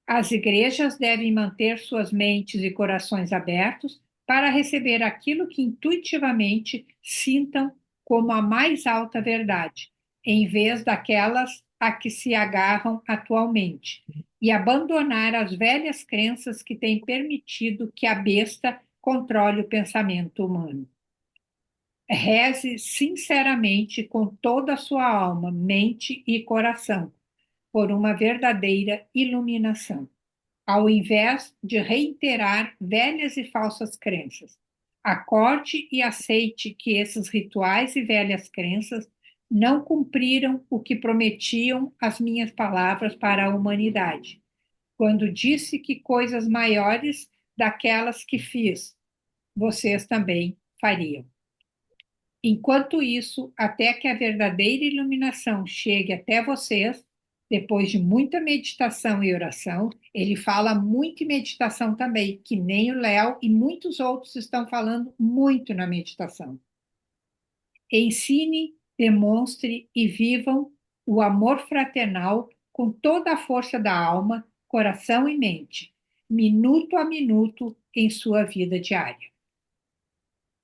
As igrejas devem manter suas mentes e corações abertos para receber aquilo que intuitivamente sintam como a mais alta verdade, em vez daquelas a que se agarram atualmente, e abandonar as velhas crenças que têm permitido que a besta controle o pensamento humano. Reze sinceramente com toda a sua alma, mente e coração, por uma verdadeira iluminação, ao invés de reiterar velhas e falsas crenças. Acorde e aceite que esses rituais e velhas crenças não cumpriram o que prometiam as minhas palavras para a humanidade, quando disse que coisas maiores daquelas que fiz, vocês também fariam. Enquanto isso, até que a verdadeira iluminação chegue até vocês, depois de muita meditação e oração, ele fala muito em meditação também, que nem o Léo e muitos outros estão falando muito na meditação. Ensine, demonstre e vivam o amor fraternal com toda a força da alma, coração e mente, minuto a minuto em sua vida diária.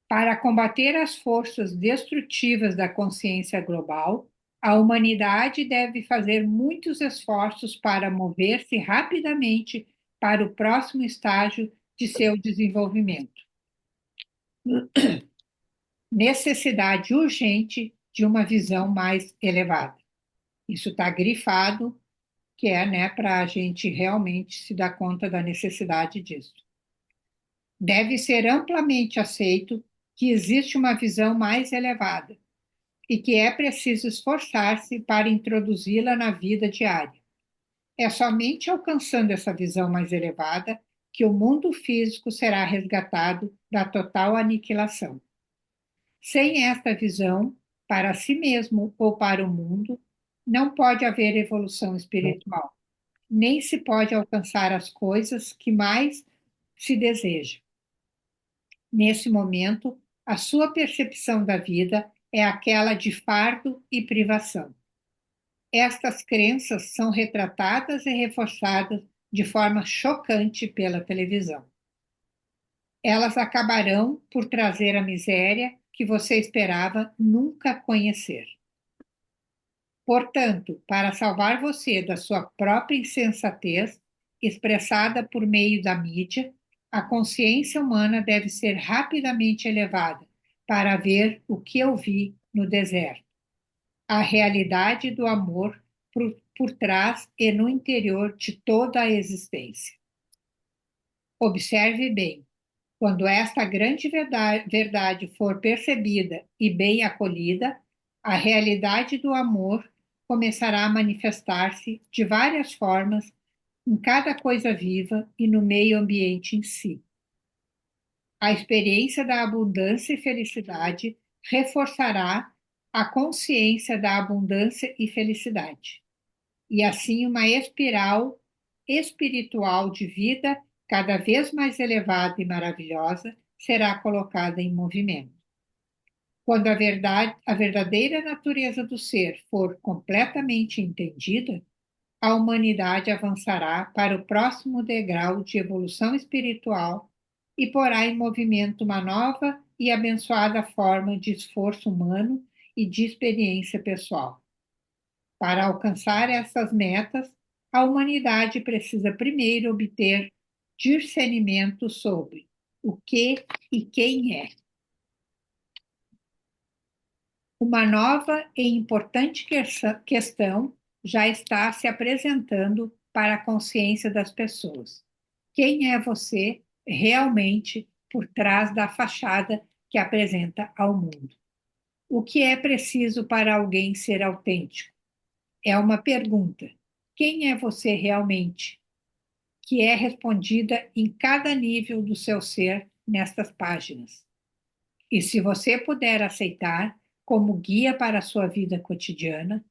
Para combater as forças destrutivas da consciência global, a humanidade deve fazer muitos esforços para mover-se rapidamente para o próximo estágio de seu desenvolvimento. Necessidade urgente de uma visão mais elevada. Isso está grifado, que é, né, para a gente realmente se dar conta da necessidade disso. Deve ser amplamente aceito que existe uma visão mais elevada e que é preciso esforçar-se para introduzi-la na vida diária. É somente alcançando essa visão mais elevada que o mundo físico será resgatado da total aniquilação. Sem esta visão, para si mesmo ou para o mundo, não pode haver evolução espiritual, nem se pode alcançar as coisas que mais se deseja. Nesse momento, a sua percepção da vida é aquela de fardo e privação. Estas crenças são retratadas e reforçadas de forma chocante pela televisão. Elas acabarão por trazer a miséria que você esperava nunca conhecer. Portanto, para salvar você da sua própria insensatez, expressada por meio da mídia, a consciência humana deve ser rapidamente elevada para ver o que eu vi no deserto. A realidade do amor por trás e no interior de toda a existência. Observe bem, quando esta grande verdade for percebida e bem acolhida, a realidade do amor começará a manifestar-se de várias formas em cada coisa viva e no meio ambiente em si. A experiência da abundância e felicidade reforçará a consciência da abundância e felicidade. E assim uma espiral espiritual de vida cada vez mais elevada e maravilhosa será colocada em movimento. Quando a verdadeira natureza do ser for completamente entendida, a humanidade avançará para o próximo degrau de evolução espiritual e porá em movimento uma nova e abençoada forma de esforço humano e de experiência pessoal. Para alcançar essas metas, a humanidade precisa primeiro obter discernimento sobre o que e quem é. Uma nova e importante questão já está se apresentando para a consciência das pessoas. Quem é você realmente por trás da fachada que apresenta ao mundo? O que é preciso para alguém ser autêntico? É uma pergunta. Quem é você realmente? Que é respondida em cada nível do seu ser nestas páginas. E se você puder aceitar como guia para a sua vida cotidiana,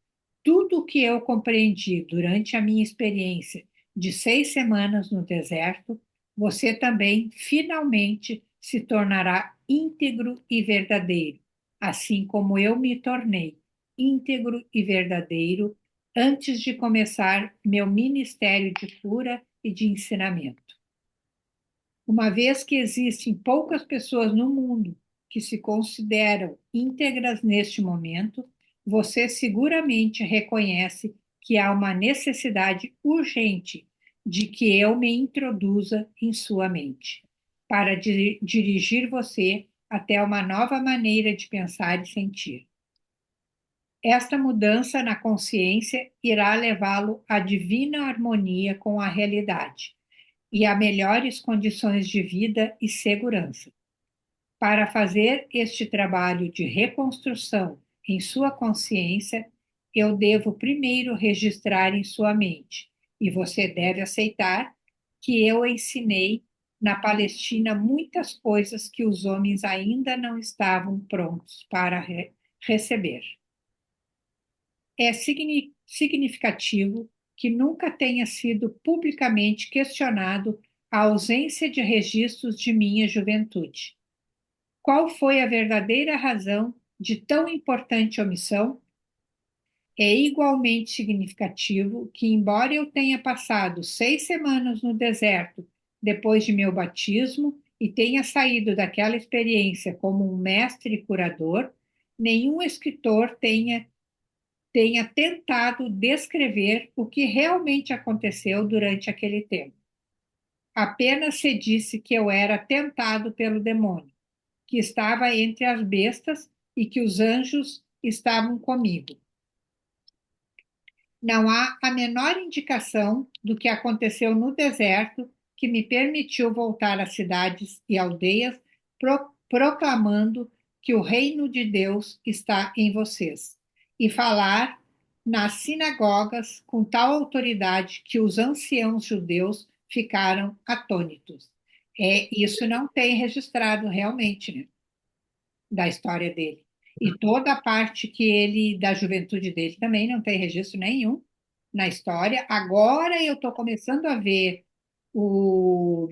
tudo o que eu compreendi durante a minha experiência de 6 semanas no deserto, você também finalmente se tornará íntegro e verdadeiro, assim como eu me tornei íntegro e verdadeiro antes de começar meu ministério de cura e de ensinamento. Uma vez que existem poucas pessoas no mundo que se consideram íntegras neste momento, você seguramente reconhece que há uma necessidade urgente de que eu me introduza em sua mente, para dirigir você até uma nova maneira de pensar e sentir. Esta mudança na consciência irá levá-lo à divina harmonia com a realidade e a melhores condições de vida e segurança. Para fazer este trabalho de reconstrução em sua consciência, eu devo primeiro registrar em sua mente, e você deve aceitar que eu ensinei na Palestina muitas coisas que os homens ainda não estavam prontos para receber. É significativo que nunca tenha sido publicamente questionado a ausência de registros de minha juventude. Qual foi a verdadeira razão de tão importante omissão? É igualmente significativo que, embora eu tenha passado 6 semanas no deserto depois de meu batismo e tenha saído daquela experiência como um mestre curador, nenhum escritor tenha tentado descrever o que realmente aconteceu durante aquele tempo. Apenas se disse que eu era tentado pelo demônio, que estava entre as bestas e que os anjos estavam comigo. Não há a menor indicação do que aconteceu no deserto que me permitiu voltar às cidades e aldeias proclamando que o reino de Deus está em vocês e falar nas sinagogas com tal autoridade que os anciãos judeus ficaram atônitos. Isso não tem registrado realmente, né, da história dele. E toda a parte que ele, da juventude dele, também não tem registro nenhum na história. Agora eu estou começando a ver o,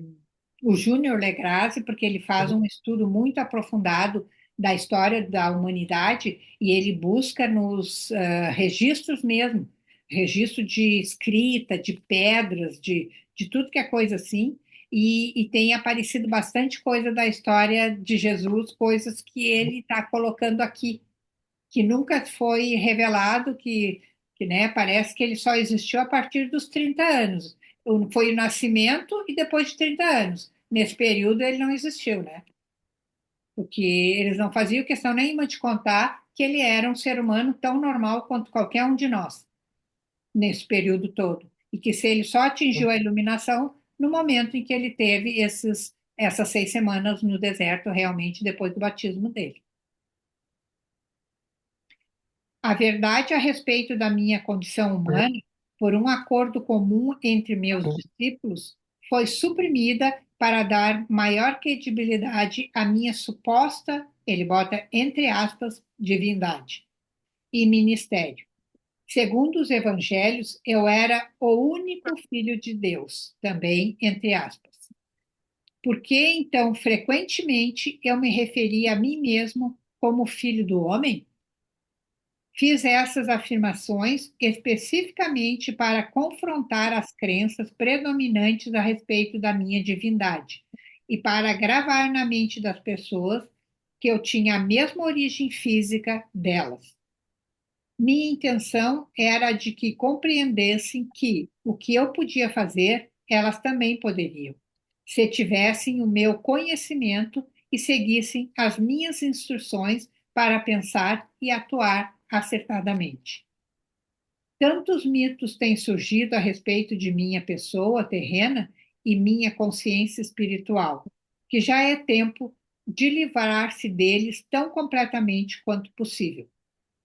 o Júnior Legrasse, porque ele faz um estudo muito aprofundado da história da humanidade e ele busca nos registros mesmo, registro de escrita, de pedras, de tudo que é coisa assim, e tem aparecido bastante coisa da história de Jesus, coisas que ele está colocando aqui, que nunca foi revelado, né, parece que ele só existiu a partir dos 30 anos. Foi o nascimento e depois de 30 anos. Nesse período ele não existiu, né? Porque eles não faziam questão nenhuma de contar que ele era um ser humano tão normal quanto qualquer um de nós, nesse período todo. E que se ele só atingiu a iluminação no momento em que ele teve essas 6 semanas no deserto, realmente depois do batismo dele. A verdade a respeito da minha condição humana, por um acordo comum entre meus discípulos, foi suprimida para dar maior credibilidade à minha suposta, ele bota entre aspas, divindade e ministério. Segundo os evangelhos, eu era o único filho de Deus, também entre aspas. Por que, então, frequentemente eu me referia a mim mesmo como filho do homem? Fiz essas afirmações especificamente para confrontar as crenças predominantes a respeito da minha divindade e para gravar na mente das pessoas que eu tinha a mesma origem física delas. Minha intenção era de que compreendessem que o que eu podia fazer, elas também poderiam, se tivessem o meu conhecimento e seguissem as minhas instruções para pensar e atuar acertadamente. Tantos mitos têm surgido a respeito de minha pessoa terrena e minha consciência espiritual, que já é tempo de livrar-se deles tão completamente quanto possível,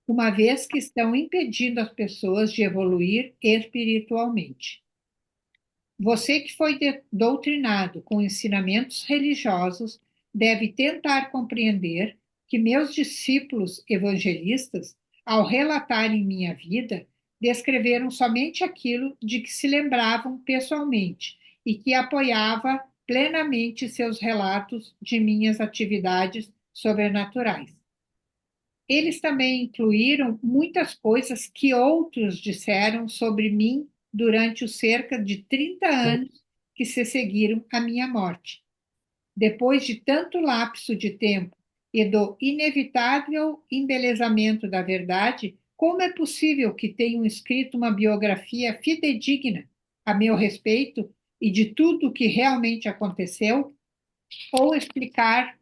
uma vez que estão impedindo as pessoas de evoluir espiritualmente. Você que foi doutrinado com ensinamentos religiosos deve tentar compreender que meus discípulos evangelistas, ao relatarem minha vida, descreveram somente aquilo de que se lembravam pessoalmente e que apoiava plenamente seus relatos de minhas atividades sobrenaturais. Eles também incluíram muitas coisas que outros disseram sobre mim durante os cerca de 30 anos que se seguiram à minha morte. Depois de tanto lapso de tempo e do inevitável embelezamento da verdade, como é possível que tenham escrito uma biografia fidedigna a meu respeito e de tudo o que realmente aconteceu, ou explicar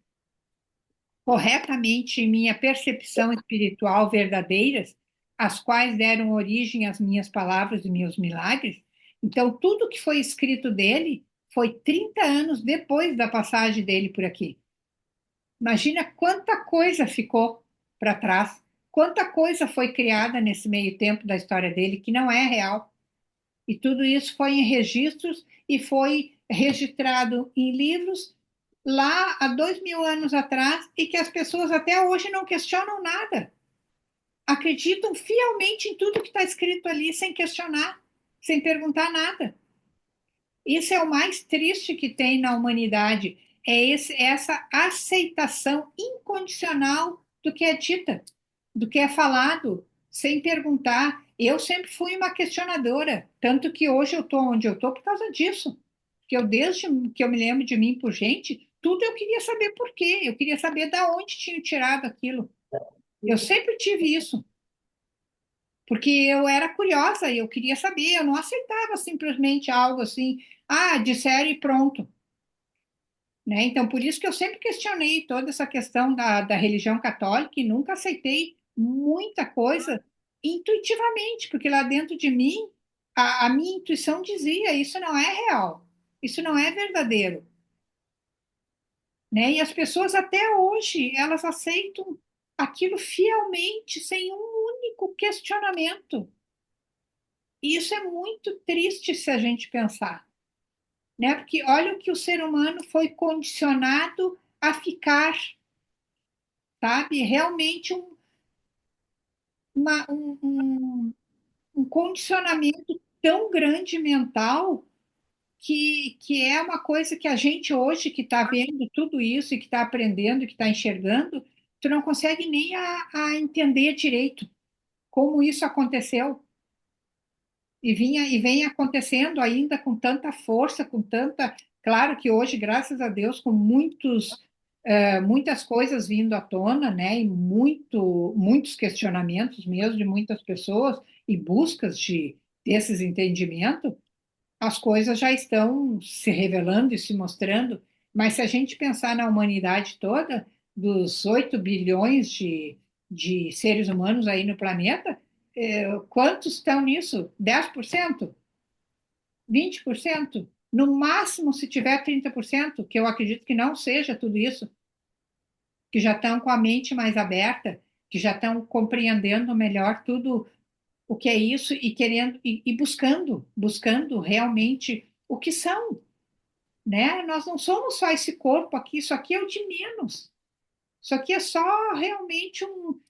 corretamente minha percepção espiritual verdadeiras, as quais deram origem às minhas palavras e meus milagres? Então, tudo que foi escrito dele foi 30 anos depois da passagem dele por aqui. Imagina quanta coisa ficou para trás, quanta coisa foi criada nesse meio tempo da história dele que não é real. E tudo isso foi em registros e foi registrado em livros lá há 2000 anos atrás e que as pessoas até hoje não questionam nada. Acreditam fielmente em tudo que está escrito ali sem questionar, sem perguntar nada. Isso é o mais triste que tem na humanidade, essa aceitação incondicional do que é dita, do que é falado, sem perguntar. Eu sempre fui uma questionadora, tanto que hoje eu estou onde eu estou por causa disso. Que eu, desde que eu me lembro de mim por gente, tudo eu queria saber por quê, eu queria saber de onde tinham tirado aquilo. Eu sempre tive isso, porque eu era curiosa e eu queria saber, eu não aceitava simplesmente algo assim, ah, disseram e pronto. Né? Então, por isso que eu sempre questionei toda essa questão da religião católica e nunca aceitei muita coisa intuitivamente, porque lá dentro de mim, a minha intuição dizia: isso não é real, isso não é verdadeiro. Né? E as pessoas até hoje, elas aceitam aquilo fielmente, sem um único questionamento. E isso é muito triste se a gente pensar. Né? Porque olha o que o ser humano foi condicionado a ficar, sabe? Realmente um condicionamento tão grande mental que é uma coisa que a gente hoje que está vendo tudo isso e que está aprendendo, que está enxergando, tu não consegue nem a entender direito como isso aconteceu e vem acontecendo ainda com tanta força, com tanta, claro que hoje, graças a Deus, com muitas coisas vindo à tona, né, e muitos questionamentos mesmo de muitas pessoas e buscas desses entendimentos, as coisas já estão se revelando e se mostrando, mas se a gente pensar na humanidade toda, dos 8 bilhões de seres humanos aí no planeta, quantos estão nisso? 10%? 20%? No máximo, se tiver 30%, que eu acredito que não seja tudo isso, que já estão com a mente mais aberta, que já estão compreendendo melhor tudo o que é isso e querendo e buscando realmente o que são, né? Nós não somos só esse corpo aqui, isso aqui é o de menos. Isso aqui é só realmente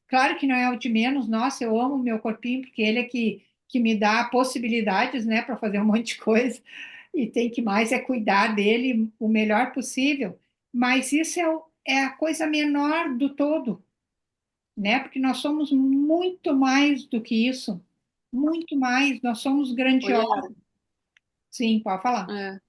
claro que não é o de menos, nossa, eu amo o meu corpinho porque ele é que me dá possibilidades, né, para fazer um monte de coisa e tem que mais é cuidar dele o melhor possível. Mas isso é a coisa menor do todo. né? Porque nós somos muito mais do que isso, muito mais, nós somos Olha, grandiosos. Sim, pode falar. é,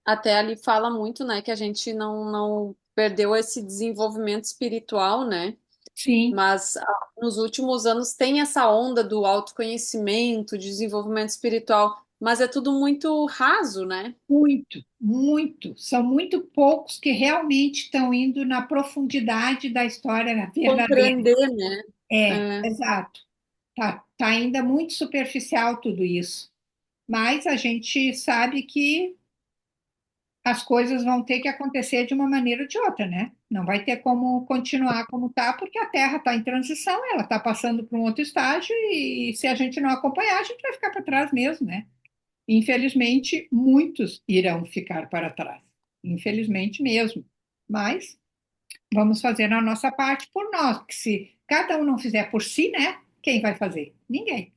até ali fala muito, né, que a gente não perdeu esse desenvolvimento espiritual, né? Sim, Mas nos últimos anos tem essa onda do autoconhecimento, de desenvolvimento espiritual, mas é tudo muito raso, né? muito, muito. São muito poucos que realmente estão indo na profundidade da história verdadeira. Compreender, né? É, É, exato. Tá ainda muito superficial tudo isso. Mas a gente sabe que as coisas vão ter que acontecer de uma maneira ou de outra, né? Não vai ter como continuar como está, porque a Terra está em transição, ela está passando para um outro estágio, e se a gente não acompanhar, a gente vai ficar para trás mesmo, né? Infelizmente, muitos irão ficar para trás. Infelizmente mesmo. Mas vamos fazer a nossa parte por nós, porque se cada um não fizer por si, né? Quem vai fazer? Ninguém.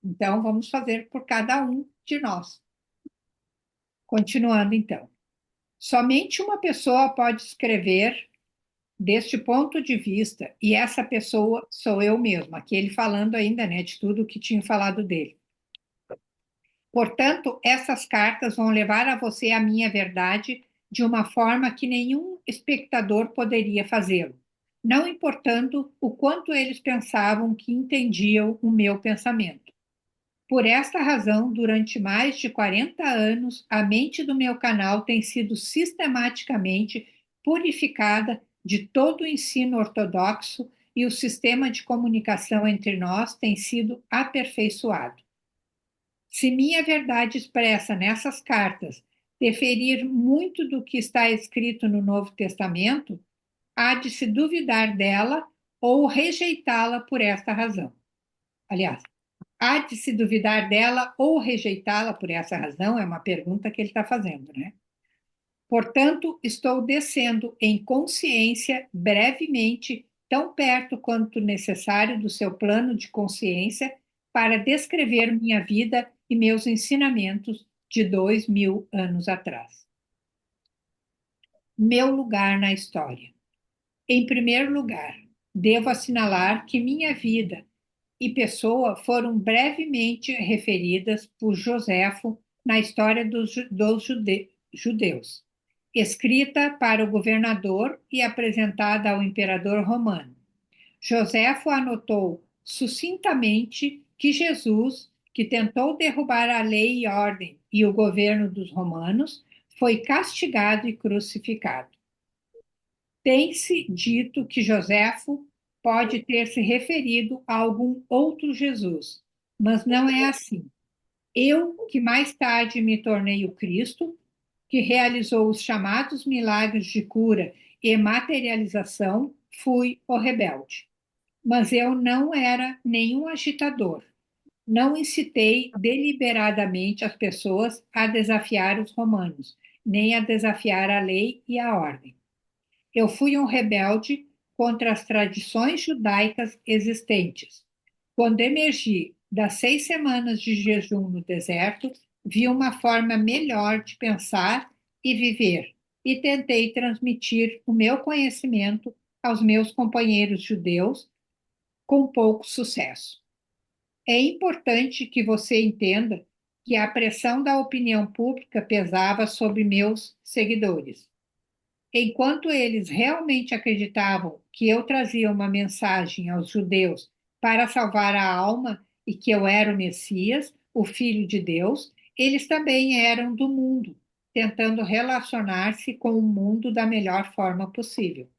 Então, vamos fazer por cada um de nós. Continuando, então. Somente uma pessoa pode escrever deste ponto de vista, e essa pessoa sou eu mesma. Aqui ele falando ainda, né, de tudo que tinha falado dele. Portanto, essas cartas vão levar a você a minha verdade de uma forma que nenhum espectador poderia fazê-lo, não importando o quanto eles pensavam que entendiam o meu pensamento. Por esta razão, durante mais de 40 anos, a mente do meu canal tem sido sistematicamente purificada de todo o ensino ortodoxo e o sistema de comunicação entre nós tem sido aperfeiçoado. Se minha verdade expressa nessas cartas deferir muito do que está escrito no Novo Testamento, há de se duvidar dela ou rejeitá-la por esta razão. Aliás, há de se duvidar dela ou rejeitá-la por essa razão? É uma pergunta que ele está fazendo, né? Portanto, estou descendo em consciência brevemente, tão perto quanto necessário do seu plano de consciência, para descrever minha vida e meus ensinamentos de 2000 anos atrás. Meu lugar na história. Em primeiro lugar, devo assinalar que minha vida e pessoa foram brevemente referidas por Joséfo na história dos judeus, escrita para o governador e apresentada ao imperador romano. Joséfo anotou sucintamente que Jesus, que tentou derrubar a lei e ordem e o governo dos romanos, foi castigado e crucificado. Tem-se dito que Joséfo pode ter se referido a algum outro Jesus, mas não é assim. Eu, que mais tarde me tornei o Cristo, que realizou os chamados milagres de cura e materialização, fui o rebelde. Mas eu não era nenhum agitador. Não incitei deliberadamente as pessoas a desafiar os romanos, nem a desafiar a lei e a ordem. Eu fui um rebelde contra as tradições judaicas existentes. Quando emergi das 6 semanas de jejum no deserto, vi uma forma melhor de pensar e viver, e tentei transmitir o meu conhecimento aos meus companheiros judeus com pouco sucesso. É importante que você entenda que a pressão da opinião pública pesava sobre meus seguidores. Enquanto eles realmente acreditavam que eu trazia uma mensagem aos judeus para salvar a alma e que eu era o Messias, o Filho de Deus, eles também eram do mundo, tentando relacionar-se com o mundo da melhor forma possível.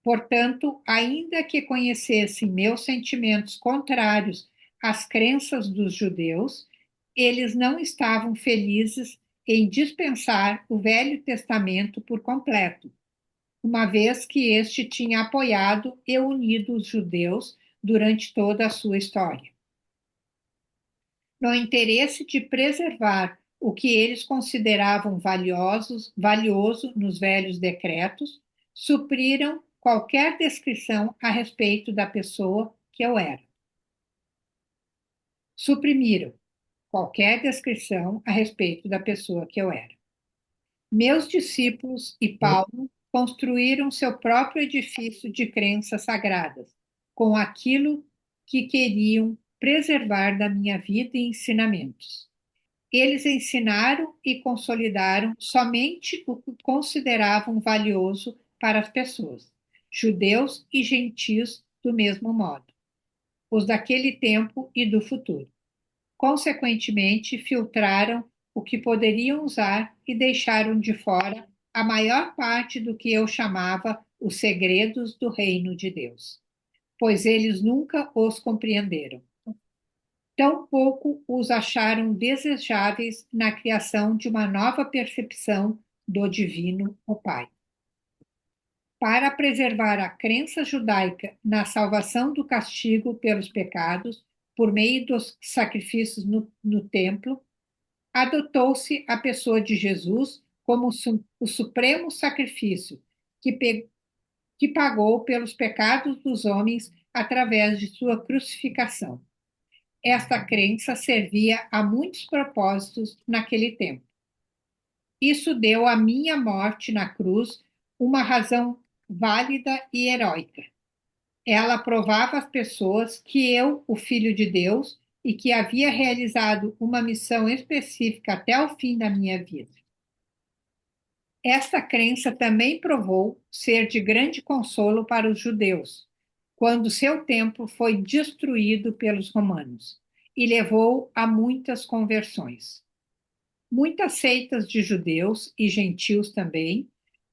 Portanto, ainda que conhecessem meus sentimentos contrários às crenças dos judeus, eles não estavam felizes em dispensar o Velho Testamento por completo, uma vez que este tinha apoiado e unido os judeus durante toda a sua história. No interesse de preservar o que eles consideravam valioso nos velhos decretos, supriram qualquer descrição a respeito da pessoa que eu era. Suprimiram qualquer descrição a respeito da pessoa que eu era. Meus discípulos e Paulo construíram seu próprio edifício de crenças sagradas, com aquilo que queriam preservar da minha vida e ensinamentos. Eles ensinaram e consolidaram somente o que consideravam valioso para as pessoas, judeus e gentios do mesmo modo, os daquele tempo e do futuro. Consequentemente, filtraram o que poderiam usar e deixaram de fora a maior parte do que eu chamava os segredos do reino de Deus, pois eles nunca os compreenderam. Tampouco os acharam desejáveis na criação de uma nova percepção do divino, o Pai. Para preservar a crença judaica na salvação do castigo pelos pecados, por meio dos sacrifícios no templo, adotou-se a pessoa de Jesus como o supremo sacrifício que pagou pelos pecados dos homens através de sua crucificação. Esta crença servia a muitos propósitos naquele tempo. Isso deu à minha morte na cruz uma razão válida e heróica. Ela provava às pessoas que eu, o Filho de Deus, e que havia realizado uma missão específica até o fim da minha vida. Esta crença também provou ser de grande consolo para os judeus, quando seu templo foi destruído pelos romanos, e levou a muitas conversões. Muitas seitas de judeus e gentios também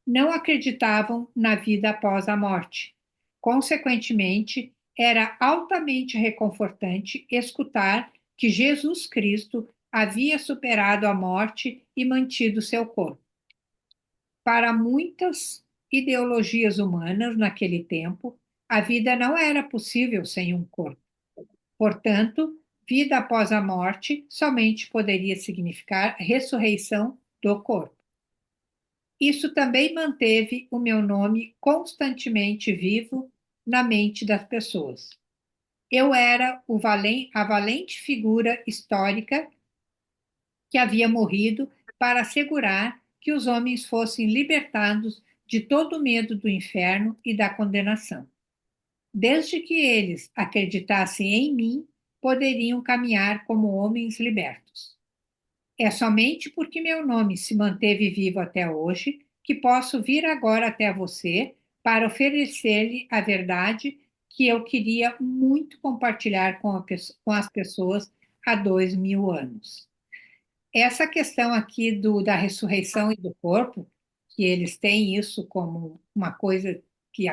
não acreditavam na vida após a morte. Consequentemente, era altamente reconfortante escutar que Jesus Cristo havia superado a morte e mantido seu corpo. Para muitas ideologias humanas naquele tempo, a vida não era possível sem um corpo. Portanto, vida após a morte somente poderia significar ressurreição do corpo. Isso também manteve o meu nome constantemente vivo na mente das pessoas. Eu era a valente figura histórica que havia morrido para assegurar que os homens fossem libertados de todo o medo do inferno e da condenação. Desde que eles acreditassem em mim, poderiam caminhar como homens libertos. É somente porque meu nome se manteve vivo até hoje que posso vir agora até você para oferecer-lhe a verdade que eu queria muito compartilhar com as pessoas há 2000 anos. Essa questão aqui da ressurreição e do corpo, que eles têm isso como uma coisa que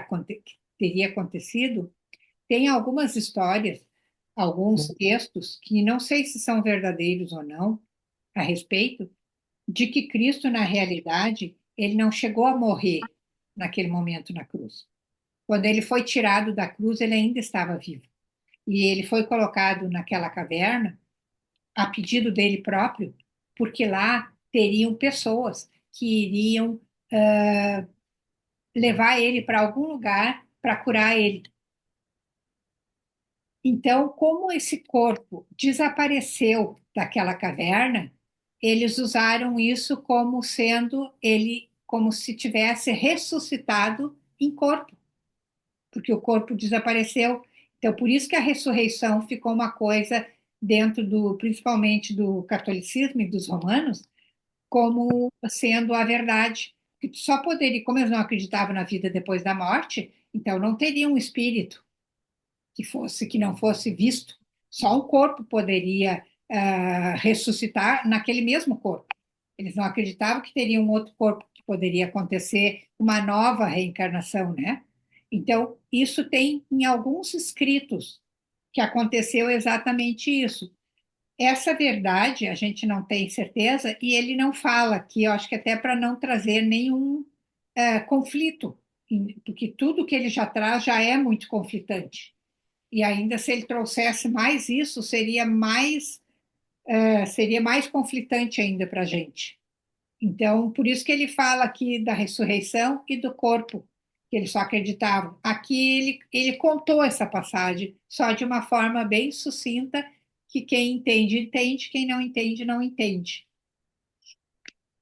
teria acontecido, tem algumas histórias, alguns textos, que não sei se são verdadeiros ou não, a respeito de que Cristo, na realidade, ele não chegou a morrer naquele momento na cruz. Quando ele foi tirado da cruz, ele ainda estava vivo. E ele foi colocado naquela caverna a pedido dele próprio, porque lá teriam pessoas que iriam levar ele para algum lugar para curar ele. Então, como esse corpo desapareceu daquela caverna, eles usaram isso como sendo ele, como se tivesse ressuscitado em corpo, porque o corpo desapareceu. Então, por isso que a ressurreição ficou uma coisa dentro principalmente do catolicismo e dos romanos, como sendo a verdade. Que só poderia, como eles não acreditavam na vida depois da morte, então não teria um espírito que não fosse visto. Só um corpo poderia ressuscitar naquele mesmo corpo. Eles não acreditavam que teria um outro corpo que poderia acontecer uma nova reencarnação, né? Então, isso tem em alguns escritos que aconteceu exatamente isso. Essa verdade a gente não tem certeza e ele não fala aqui, eu acho que até para não trazer nenhum conflito, porque tudo que ele já traz já é muito conflitante. E ainda se ele trouxesse mais isso, seria mais conflitante ainda para a gente. Então, por isso que ele fala aqui da ressurreição e do corpo, que eles só acreditavam. Aqui ele contou essa passagem, só de uma forma bem sucinta, que quem entende, entende, quem não entende, não entende.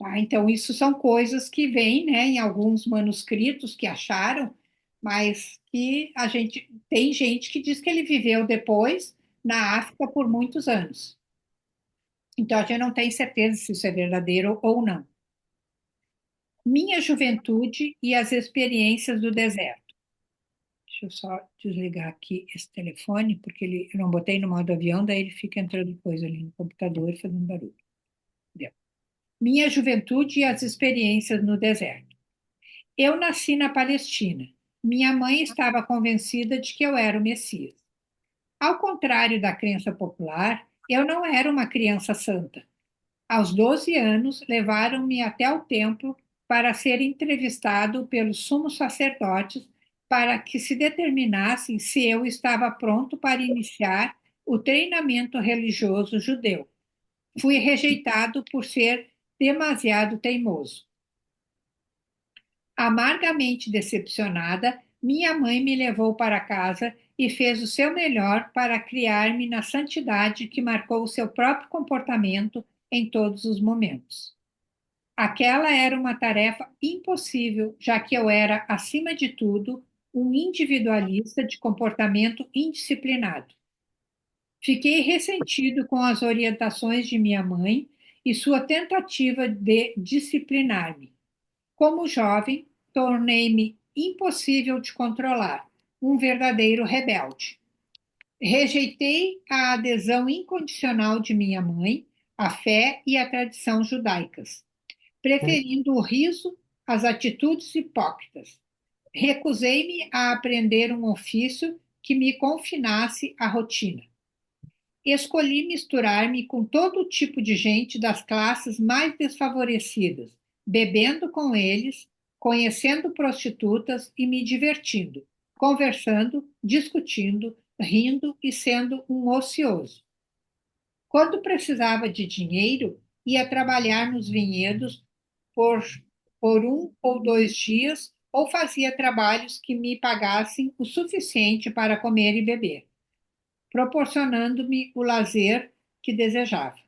Tá? Então, isso são coisas que vêm, né, em alguns manuscritos que acharam, mas que a gente tem gente que diz que ele viveu depois na África por muitos anos. Então, a gente não tem certeza se isso é verdadeiro ou não. Minha juventude e as experiências do deserto. Deixa eu só desligar aqui esse telefone, porque eu não botei no modo avião, daí ele fica entrando coisa ali no computador fazendo barulho. Deu. Minha juventude e as experiências no deserto. Eu nasci na Palestina. Minha mãe estava convencida de que eu era o Messias. Ao contrário da crença popular, eu não era uma criança santa. Aos 12 anos, levaram-me até o templo para ser entrevistado pelos sumos sacerdotes para que se determinassem se eu estava pronto para iniciar o treinamento religioso judeu. Fui rejeitado por ser demasiado teimoso. Amargamente decepcionada, minha mãe me levou para casa e fez o seu melhor para criar-me na santidade que marcou o seu próprio comportamento em todos os momentos. Aquela era uma tarefa impossível, já que eu era, acima de tudo, um individualista de comportamento indisciplinado. Fiquei ressentido com as orientações de minha mãe e sua tentativa de disciplinar-me. Como jovem, tornei-me impossível de controlar, um verdadeiro rebelde. Rejeitei a adesão incondicional de minha mãe, a fé e a tradição judaicas, preferindo o riso às atitudes hipócritas. Recusei-me a aprender um ofício que me confinasse à rotina. Escolhi misturar-me com todo tipo de gente das classes mais desfavorecidas, bebendo com eles, conhecendo prostitutas e me divertindo, conversando, discutindo, rindo e sendo um ocioso. Quando precisava de dinheiro, ia trabalhar nos vinhedos por, por 1 ou 2 dias ou fazia trabalhos que me pagassem o suficiente para comer e beber, proporcionando-me o lazer que desejava.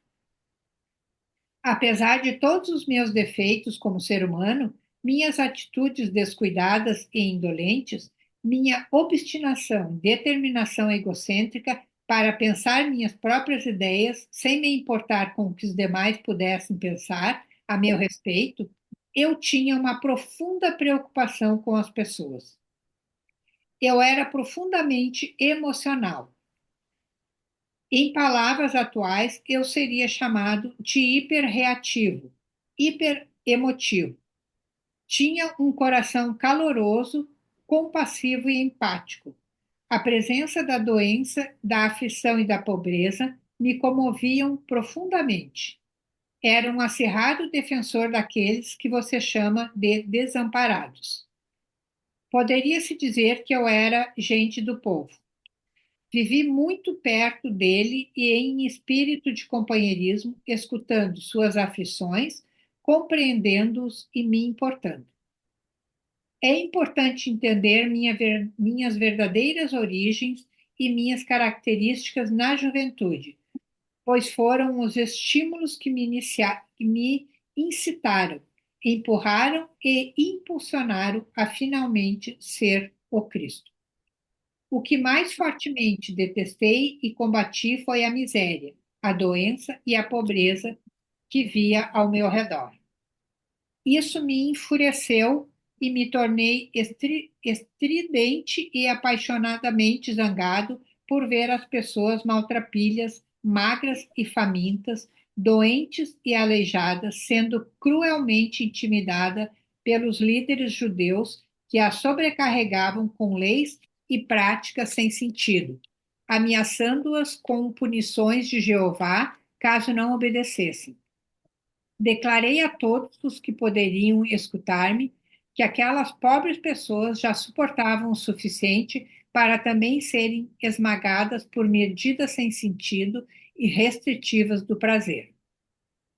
Apesar de todos os meus defeitos como ser humano, minhas atitudes descuidadas e indolentes, minha obstinação, determinação egocêntrica para pensar minhas próprias ideias sem me importar com o que os demais pudessem pensar a meu respeito, eu tinha uma profunda preocupação com as pessoas. Eu era profundamente emocional. Em palavras atuais, eu seria chamado de hiperreativo, hiperemotivo. Tinha um coração caloroso, compassivo e empático. A presença da doença, da aflição e da pobreza me comoviam profundamente. Era um acirrado defensor daqueles que você chama de desamparados. Poderia-se dizer que eu era gente do povo. Vivi muito perto dele e em espírito de companheirismo, escutando suas aflições, compreendendo-os e me importando. É importante entender minhas verdadeiras origens e minhas características na juventude, pois foram os estímulos que me incitaram, empurraram e impulsionaram a finalmente ser o Cristo. O que mais fortemente detestei e combati foi a miséria, a doença e a pobreza que via ao meu redor. Isso me enfureceu e me tornei estridente e apaixonadamente zangado por ver as pessoas maltrapilhas, magras e famintas, doentes e aleijadas, sendo cruelmente intimidada pelos líderes judeus que as sobrecarregavam com leis e práticas sem sentido, ameaçando-as com punições de Jeová caso não obedecessem. Declarei a todos os que poderiam escutar-me que aquelas pobres pessoas já suportavam o suficiente para também serem esmagadas por medidas sem sentido e restritivas do prazer.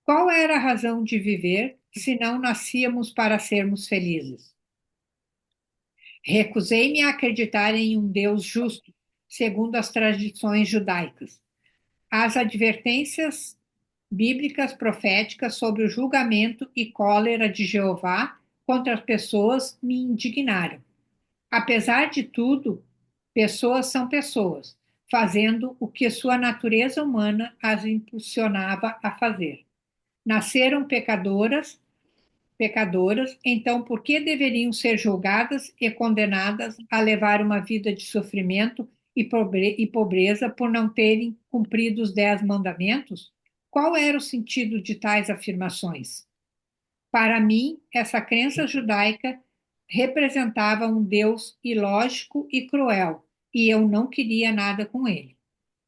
Qual era a razão de viver se não nascíamos para sermos felizes? Recusei-me a acreditar em um Deus justo, segundo as tradições judaicas. As advertências bíblicas proféticas sobre o julgamento e cólera de Jeová contra as pessoas me indignaram. Apesar de tudo, pessoas são pessoas, fazendo o que sua natureza humana as impulsionava a fazer. Nasceram pecadoras, então por que deveriam ser julgadas e condenadas a levar uma vida de sofrimento e pobreza por não terem cumprido os 10 mandamentos? Qual era o sentido de tais afirmações? Para mim, essa crença judaica representava um Deus ilógico e cruel, e eu não queria nada com ele.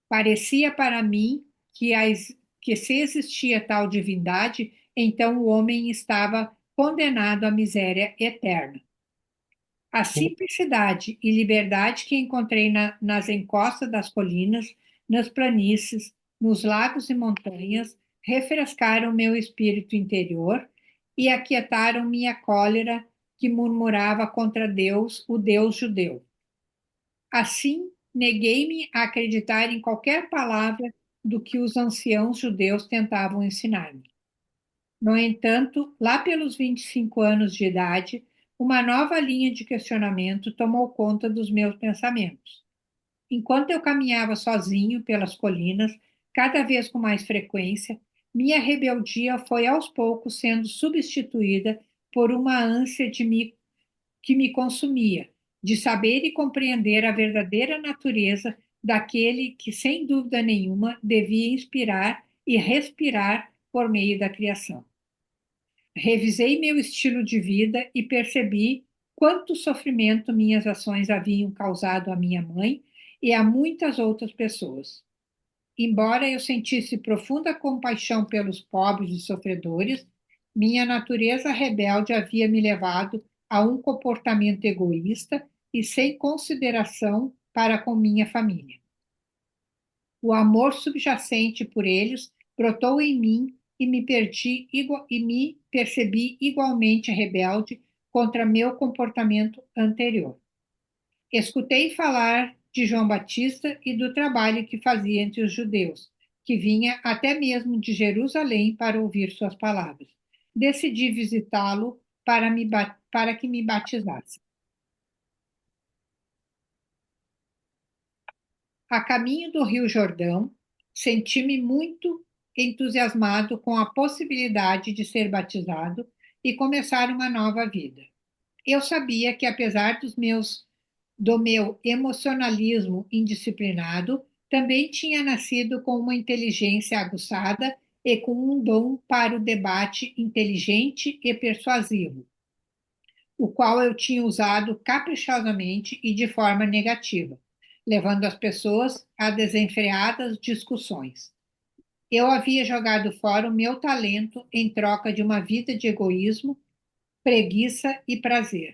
Parecia para mim que se existia tal divindade, então o homem estava condenado à miséria eterna. A simplicidade e liberdade que encontrei nas encostas das colinas, nas planícies, nos lagos e montanhas, refrescaram meu espírito interior e aquietaram minha cólera que murmurava contra Deus, o Deus judeu. Assim, neguei-me a acreditar em qualquer palavra do que os anciãos judeus tentavam ensinar-me. No entanto, lá pelos 25 anos de idade, uma nova linha de questionamento tomou conta dos meus pensamentos. Enquanto eu caminhava sozinho pelas colinas, cada vez com mais frequência, minha rebeldia foi aos poucos sendo substituída por uma ânsia que me consumia, de saber e compreender a verdadeira natureza daquele que, sem dúvida nenhuma, devia inspirar e respirar por meio da criação. Revisei meu estilo de vida e percebi quanto sofrimento minhas ações haviam causado à minha mãe e a muitas outras pessoas. Embora eu sentisse profunda compaixão pelos pobres e sofredores, minha natureza rebelde havia me levado a um comportamento egoísta e sem consideração para com minha família. O amor subjacente por eles brotou em mim e me percebi igualmente rebelde contra meu comportamento anterior. Escutei falar de João Batista e do trabalho que fazia entre os judeus, que vinha até mesmo de Jerusalém para ouvir suas palavras. Decidi visitá-lo para que me batizasse. A caminho do Rio Jordão, senti-me muito entusiasmado com a possibilidade de ser batizado e começar uma nova vida. Eu sabia que, apesar do meu emocionalismo indisciplinado, também tinha nascido com uma inteligência aguçada e com um dom para o debate inteligente e persuasivo, o qual eu tinha usado caprichosamente e de forma negativa, levando as pessoas a desenfreadas discussões. Eu havia jogado fora o meu talento em troca de uma vida de egoísmo, preguiça e prazer.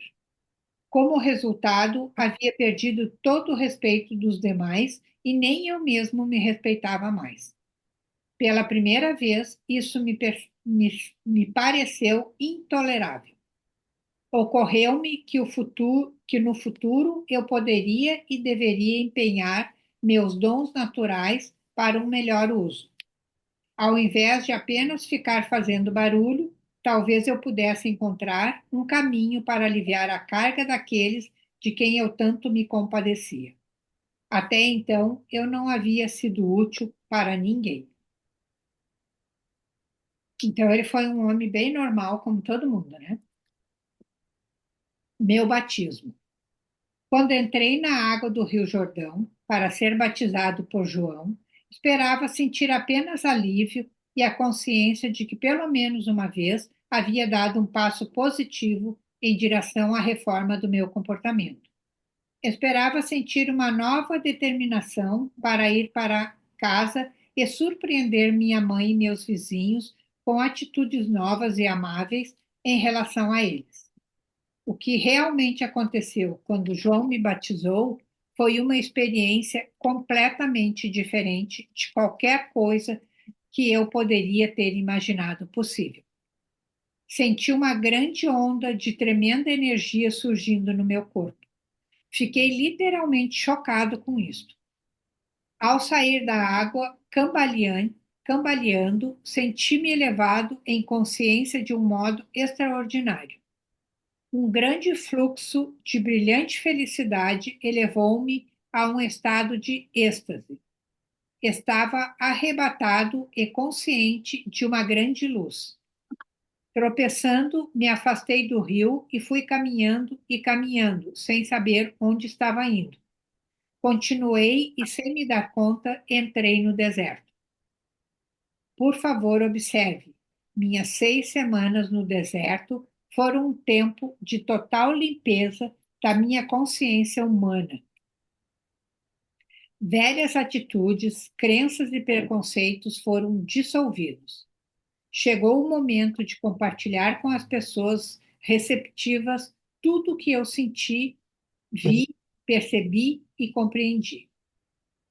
Como resultado, havia perdido todo o respeito dos demais e nem eu mesmo me respeitava mais. Pela primeira vez, isso me pareceu intolerável. Ocorreu-me que no futuro eu poderia e deveria empenhar meus dons naturais para um melhor uso. Ao invés de apenas ficar fazendo barulho, talvez eu pudesse encontrar um caminho para aliviar a carga daqueles de quem eu tanto me compadecia. Até então, eu não havia sido útil para ninguém. Então, ele foi um homem bem normal, como todo mundo, né? Meu batismo. Quando entrei na água do Rio Jordão para ser batizado por João, esperava sentir apenas alívio e a consciência de que, pelo menos uma vez, havia dado um passo positivo em direção à reforma do meu comportamento. Esperava sentir uma nova determinação para ir para casa e surpreender minha mãe e meus vizinhos com atitudes novas e amáveis em relação a eles. O que realmente aconteceu quando João me batizou foi uma experiência completamente diferente de qualquer coisa que eu poderia ter imaginado possível. Senti uma grande onda de tremenda energia surgindo no meu corpo. Fiquei literalmente chocado com isto. Ao sair da água, cambaleante, cambaleando, senti-me elevado em consciência de um modo extraordinário. Um grande fluxo de brilhante felicidade elevou-me a um estado de êxtase. Estava arrebatado e consciente de uma grande luz. Tropeçando, me afastei do rio e fui caminhando e caminhando, sem saber onde estava indo. Continuei e, sem me dar conta, entrei no deserto. Por favor, observe. Minhas 6 semanas no deserto foram um tempo de total limpeza da minha consciência humana. Velhas atitudes, crenças e preconceitos foram dissolvidos. Chegou o momento de compartilhar com as pessoas receptivas tudo o que eu senti, vi, percebi e compreendi,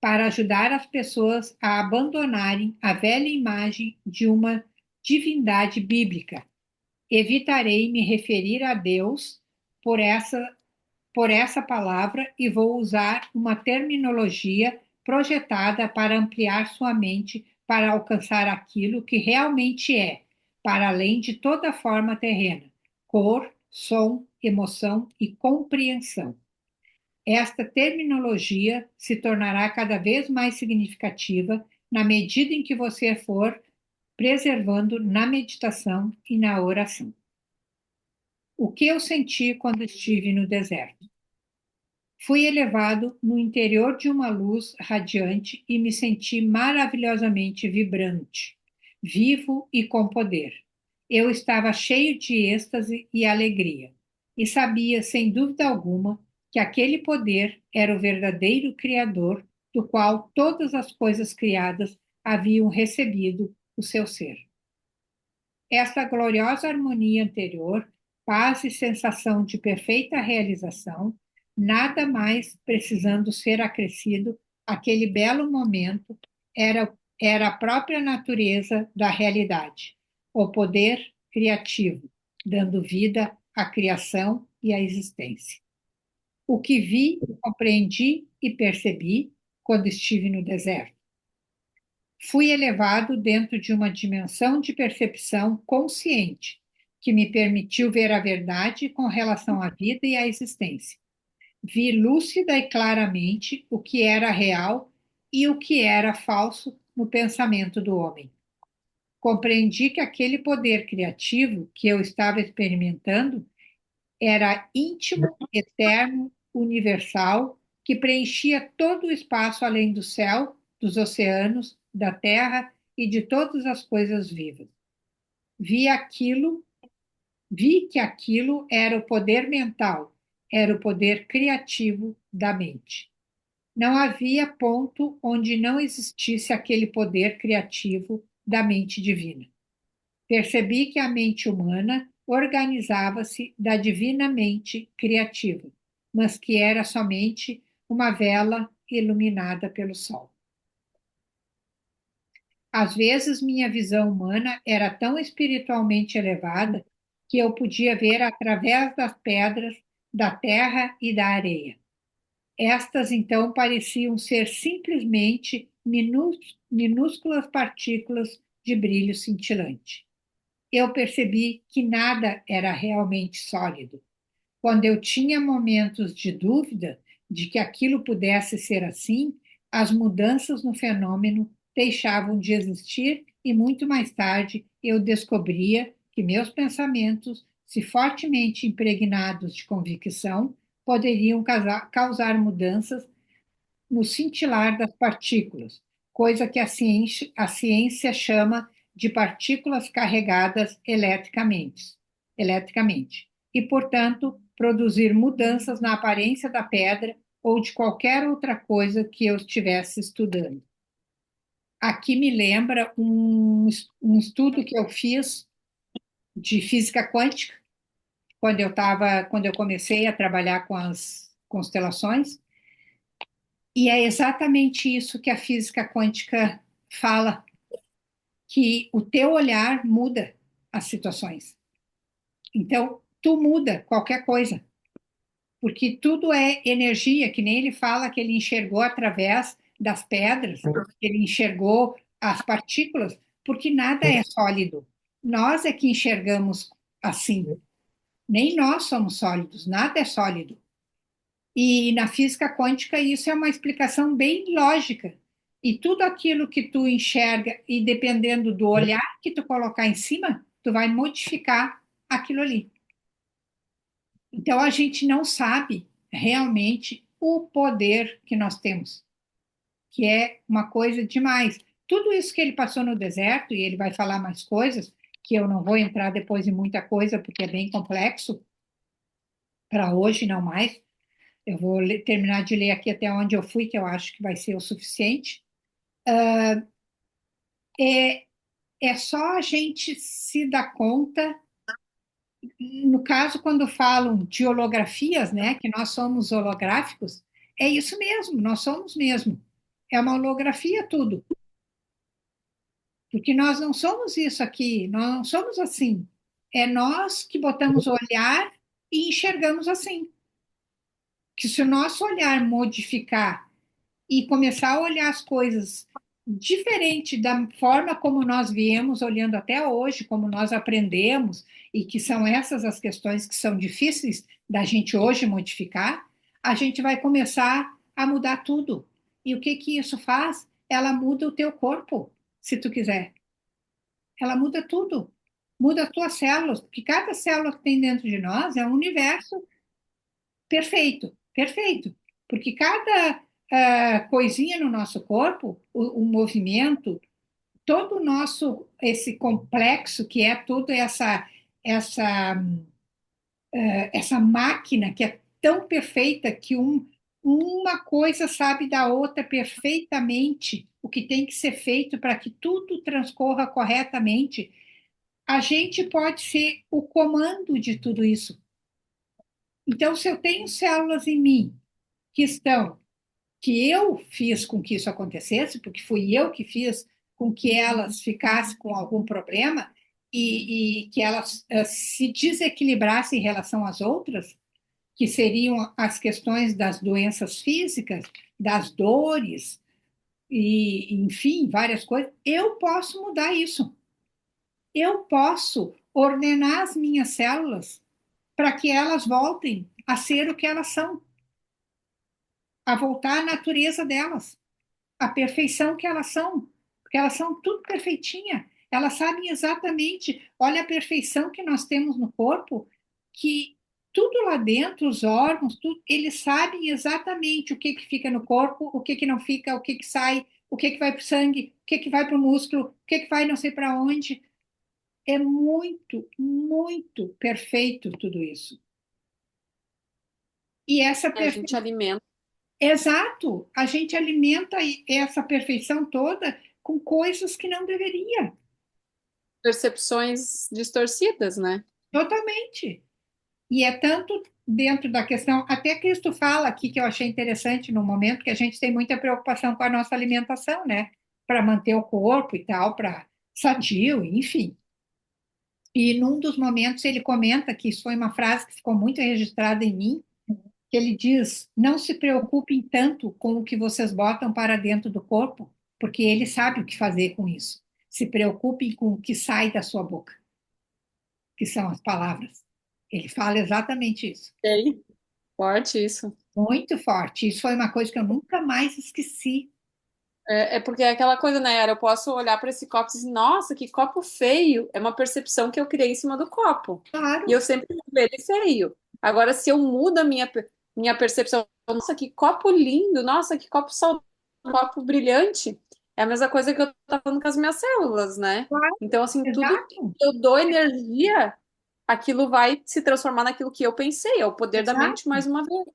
para ajudar as pessoas a abandonarem a velha imagem de uma divindade bíblica. Evitarei me referir a Deus por essa palavra e vou usar uma terminologia projetada para ampliar sua mente para alcançar aquilo que realmente é, para além de toda forma terrena: cor, som, emoção e compreensão. Esta terminologia se tornará cada vez mais significativa na medida em que você for preservando na meditação e na oração. O que eu senti quando estive no deserto? Fui elevado no interior de uma luz radiante e me senti maravilhosamente vibrante, vivo e com poder. Eu estava cheio de êxtase e alegria, e sabia, sem dúvida alguma, que aquele poder era o verdadeiro Criador, do qual todas as coisas criadas haviam recebido o seu ser. Esta gloriosa harmonia anterior, paz e sensação de perfeita realização, nada mais precisando ser acrescido, aquele belo momento era a própria natureza da realidade, o poder criativo, dando vida à criação e à existência. O que vi, compreendi e percebi quando estive no deserto. Fui elevado dentro de uma dimensão de percepção consciente, que me permitiu ver a verdade com relação à vida e à existência. Vi lúcida e claramente o que era real e o que era falso no pensamento do homem. Compreendi que aquele poder criativo que eu estava experimentando era íntimo, eterno, universal, que preenchia todo o espaço além do céu, dos oceanos, da terra e de todas as coisas vivas. Vi que aquilo era o poder mental, era o poder criativo da mente. Não havia ponto onde não existisse aquele poder criativo da mente divina. Percebi que a mente humana organizava-se da divina mente criativa, mas que era somente uma vela iluminada pelo sol. Às vezes, minha visão humana era tão espiritualmente elevada que eu podia ver através das pedras, da terra e da areia. Estas, então, pareciam ser simplesmente minúsculas partículas de brilho cintilante. Eu percebi que nada era realmente sólido. Quando eu tinha momentos de dúvida de que aquilo pudesse ser assim, as mudanças no fenômeno deixavam de existir e muito mais tarde eu descobria que meus pensamentos, se fortemente impregnados de convicção, poderiam causar mudanças no cintilar das partículas, coisa que a ciência chama de partículas carregadas eletricamente, e, portanto, produzir mudanças na aparência da pedra ou de qualquer outra coisa que eu estivesse estudando. Aqui me lembra um estudo que eu fiz de física quântica, quando eu comecei a trabalhar com as constelações, e é exatamente isso que a física quântica fala, que o teu olhar muda as situações. Então, tu muda qualquer coisa, porque tudo é energia, que nem ele fala que ele enxergou através das pedras, ele enxergou as partículas, porque nada é sólido. Nós é que enxergamos assim. Nem nós somos sólidos, nada é sólido. E na física quântica isso é uma explicação bem lógica. E tudo aquilo que tu enxerga, e dependendo do olhar que tu colocar em cima, tu vai modificar aquilo ali. Então a gente não sabe realmente o poder que nós temos, que é uma coisa demais. Tudo isso que ele passou no deserto, e ele vai falar mais coisas, que eu não vou entrar depois em muita coisa, porque é bem complexo, para hoje não mais. Eu vou terminar de ler aqui até onde eu fui, que eu acho que vai ser o suficiente. É, é só a gente se dar conta, no caso, quando falam de holografias, né, que nós somos holográficos, é isso mesmo, nós somos mesmo. É uma holografia tudo. Porque nós não somos isso aqui, nós não somos assim. É nós que botamos o olhar e enxergamos assim. Que se o nosso olhar modificar e começar a olhar as coisas diferente da forma como nós viemos olhando até hoje, como nós aprendemos, e que são essas as questões que são difíceis da gente hoje modificar, a gente vai começar a mudar tudo. E o que que isso faz? Ela muda o teu corpo, se tu quiser. Ela muda tudo. Muda as tuas células, porque cada célula que tem dentro de nós é um universo perfeito, perfeito. Porque cada coisinha no nosso corpo, o movimento, todo o nosso, esse complexo que é toda essa, essa máquina que é tão perfeita que uma coisa sabe da outra perfeitamente, o que tem que ser feito para que tudo transcorra corretamente. A gente pode ser o comando de tudo isso. Então, se eu tenho células em mim que estão, que eu fiz com que isso acontecesse, porque fui eu que fiz com que elas ficassem com algum problema e que elas se desequilibrassem em relação às outras, que seriam as questões das doenças físicas, das dores, e enfim, várias coisas, eu posso mudar isso. Eu posso ordenar as minhas células para que elas voltem a ser o que elas são, a voltar à natureza delas, à perfeição que elas são, porque elas são tudo perfeitinha. Elas sabem exatamente, olha a perfeição que nós temos no corpo, que tudo lá dentro, os órgãos, tudo, eles sabem exatamente o que que fica no corpo, o que que não fica, o que que sai, o que que vai para o sangue, o que que vai para o músculo, o que que vai não sei para onde. É muito, muito perfeito tudo isso. E essa A gente perfeição, alimenta exato, a gente alimenta essa perfeição toda com coisas que não deveria, percepções distorcidas, né? totalmente. E é tanto dentro da questão, até Cristo fala aqui que eu achei interessante no momento que a gente tem muita preocupação com a nossa alimentação, né? Para manter o corpo e tal, para sadio, enfim. E num dos momentos ele comenta que isso foi uma frase que ficou muito registrada em mim, que ele diz: não se preocupem tanto com o que vocês botam para dentro do corpo, porque ele sabe o que fazer com isso. Se preocupem com o que sai da sua boca, que são as palavras. Ele fala exatamente isso. Ok. Forte isso. Muito forte. Isso foi uma coisa que eu nunca mais esqueci. É porque é aquela coisa, né, Yara? Eu posso olhar para esse copo e dizer, nossa, que copo feio. É uma percepção que eu criei em cima do copo. E Claro, eu sempre vejo ele feio. Agora, se eu mudo a minha percepção, nossa, que copo lindo, nossa, que copo saudável, copo brilhante, é a mesma coisa que eu tô falando com as minhas células, né? claro, Então, assim, tudo que exato, eu dou energia, aquilo vai se transformar naquilo que eu pensei. É o poder da mente exato. mais uma vez.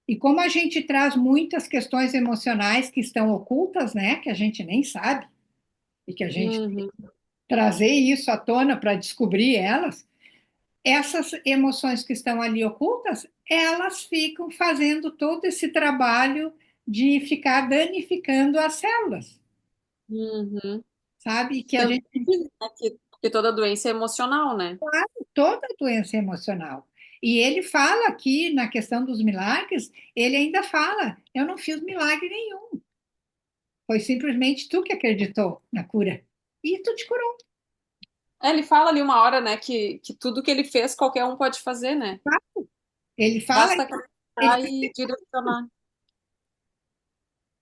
E como a gente traz muitas questões emocionais que estão ocultas, né, que a gente nem sabe, e que a gente Uhum. trazer isso à tona para descobrir elas, essas emoções que estão ali ocultas, elas ficam fazendo todo esse trabalho de ficar danificando as células, Uhum. sabe? Que a Tanto gente que, né, que toda doença é emocional, né? toda doença emocional. E ele fala aqui na questão dos milagres, ele ainda fala: eu não fiz milagre nenhum. Foi simplesmente tu que acreditou na cura. E tu te curou. Ele fala ali uma hora, né, que tudo que ele fez, qualquer um pode fazer, né? Tá? Ele fala, Basta ele acreditar e direcionar.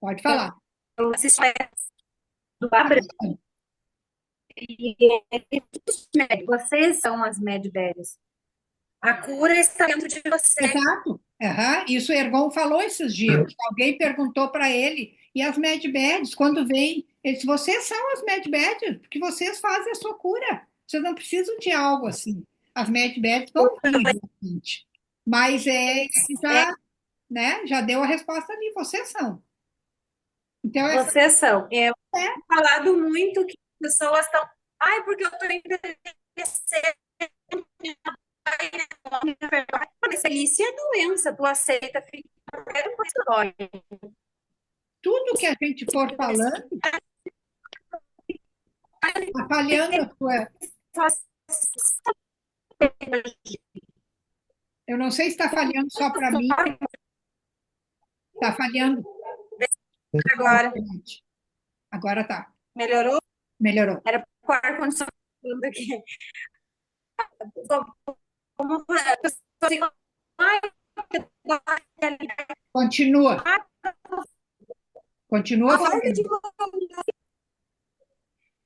pode falar. Eu assisti do Tá Abraão bom. e vocês são as medbérias. A cura está dentro de você. Exato. Aham. Isso o Ergon falou esses dias. Alguém perguntou para ele, e as medbeds, quando vem, ele disse, vocês são as medbeds, porque vocês fazem a sua cura. Vocês não precisam de algo assim. As medbeds vão vir, realmente. Mas É, já deu a resposta ali, vocês são. Então, vocês são. Eu tenho falado muito que as pessoas estão. Ai, porque eu estou envelhecendo. Velhice é doença, tu aceita, fica. Dói. tudo que a gente for falando, está falhando a sua. Eu não sei se está falhando só para mim, está falhando. Agora, Agora tá. melhorou? Melhorou. Era com o ar-condicionado aqui. Como as pessoas ficam, ai, Continua. Continua a falta de falando. vontade.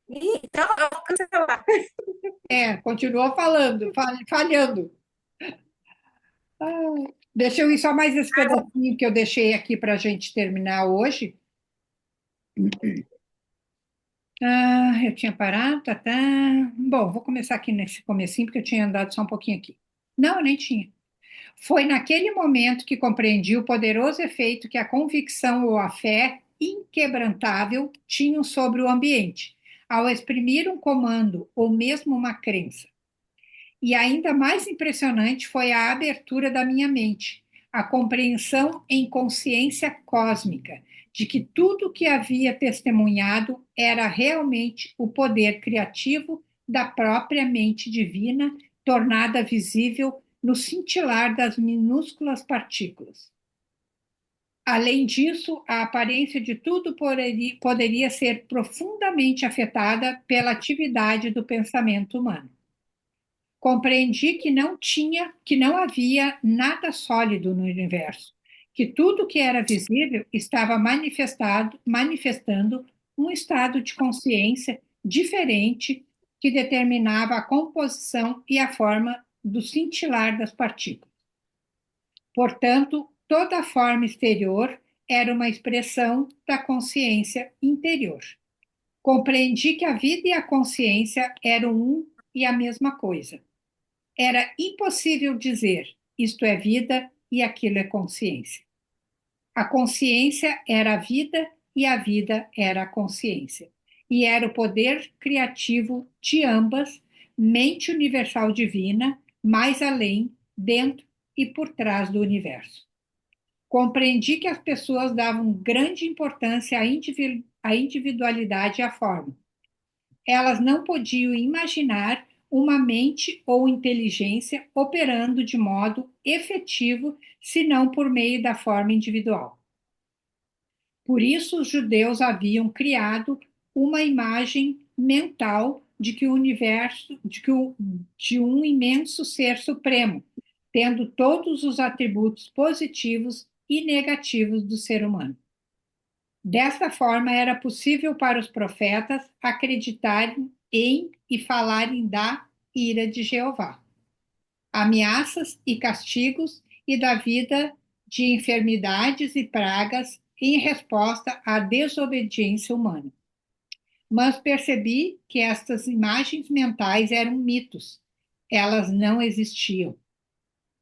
Então, eu vou cancelar. Continua falando, falhando. Deixa eu ir só mais esse pedacinho que eu deixei aqui para a gente terminar hoje. Eu tinha parado, tá. Bom, vou começar aqui nesse comecinho, porque eu tinha andado só um pouquinho aqui. Não, eu nem tinha. Foi naquele momento que compreendi o poderoso efeito que a convicção ou a fé inquebrantável tinham sobre o ambiente, ao exprimir um comando ou mesmo uma crença. E ainda mais impressionante foi a abertura da minha mente, a compreensão em consciência cósmica de que tudo que havia testemunhado era realmente o poder criativo da própria mente divina, tornada visível no cintilar das minúsculas partículas. Além disso, a aparência de tudo poderia ser profundamente afetada pela atividade do pensamento humano. Compreendi que não havia nada sólido no universo, que tudo que era visível estava manifestando um estado de consciência diferente que determinava a composição e a forma do cintilar das partículas. Portanto, toda a forma exterior era uma expressão da consciência interior. Compreendi que a vida e a consciência eram um e a mesma coisa. Era impossível dizer isto é vida e aquilo é consciência. A consciência era a vida e a vida era a consciência. E era o poder criativo de ambas, mente universal divina, mais além, dentro e por trás do universo. Compreendi que as pessoas davam grande importância à individualidade e à forma. Elas não podiam imaginar uma mente ou inteligência operando de modo efetivo, senão por meio da forma individual. Por isso, os judeus haviam criado uma imagem mental de que o universo, de um imenso ser supremo, tendo todos os atributos positivos e negativos do ser humano. Desta forma, era possível para os profetas acreditarem em e falarem da ira de Jeová, ameaças e castigos e da vida de enfermidades e pragas em resposta à desobediência humana. Mas percebi que estas imagens mentais eram mitos, elas não existiam.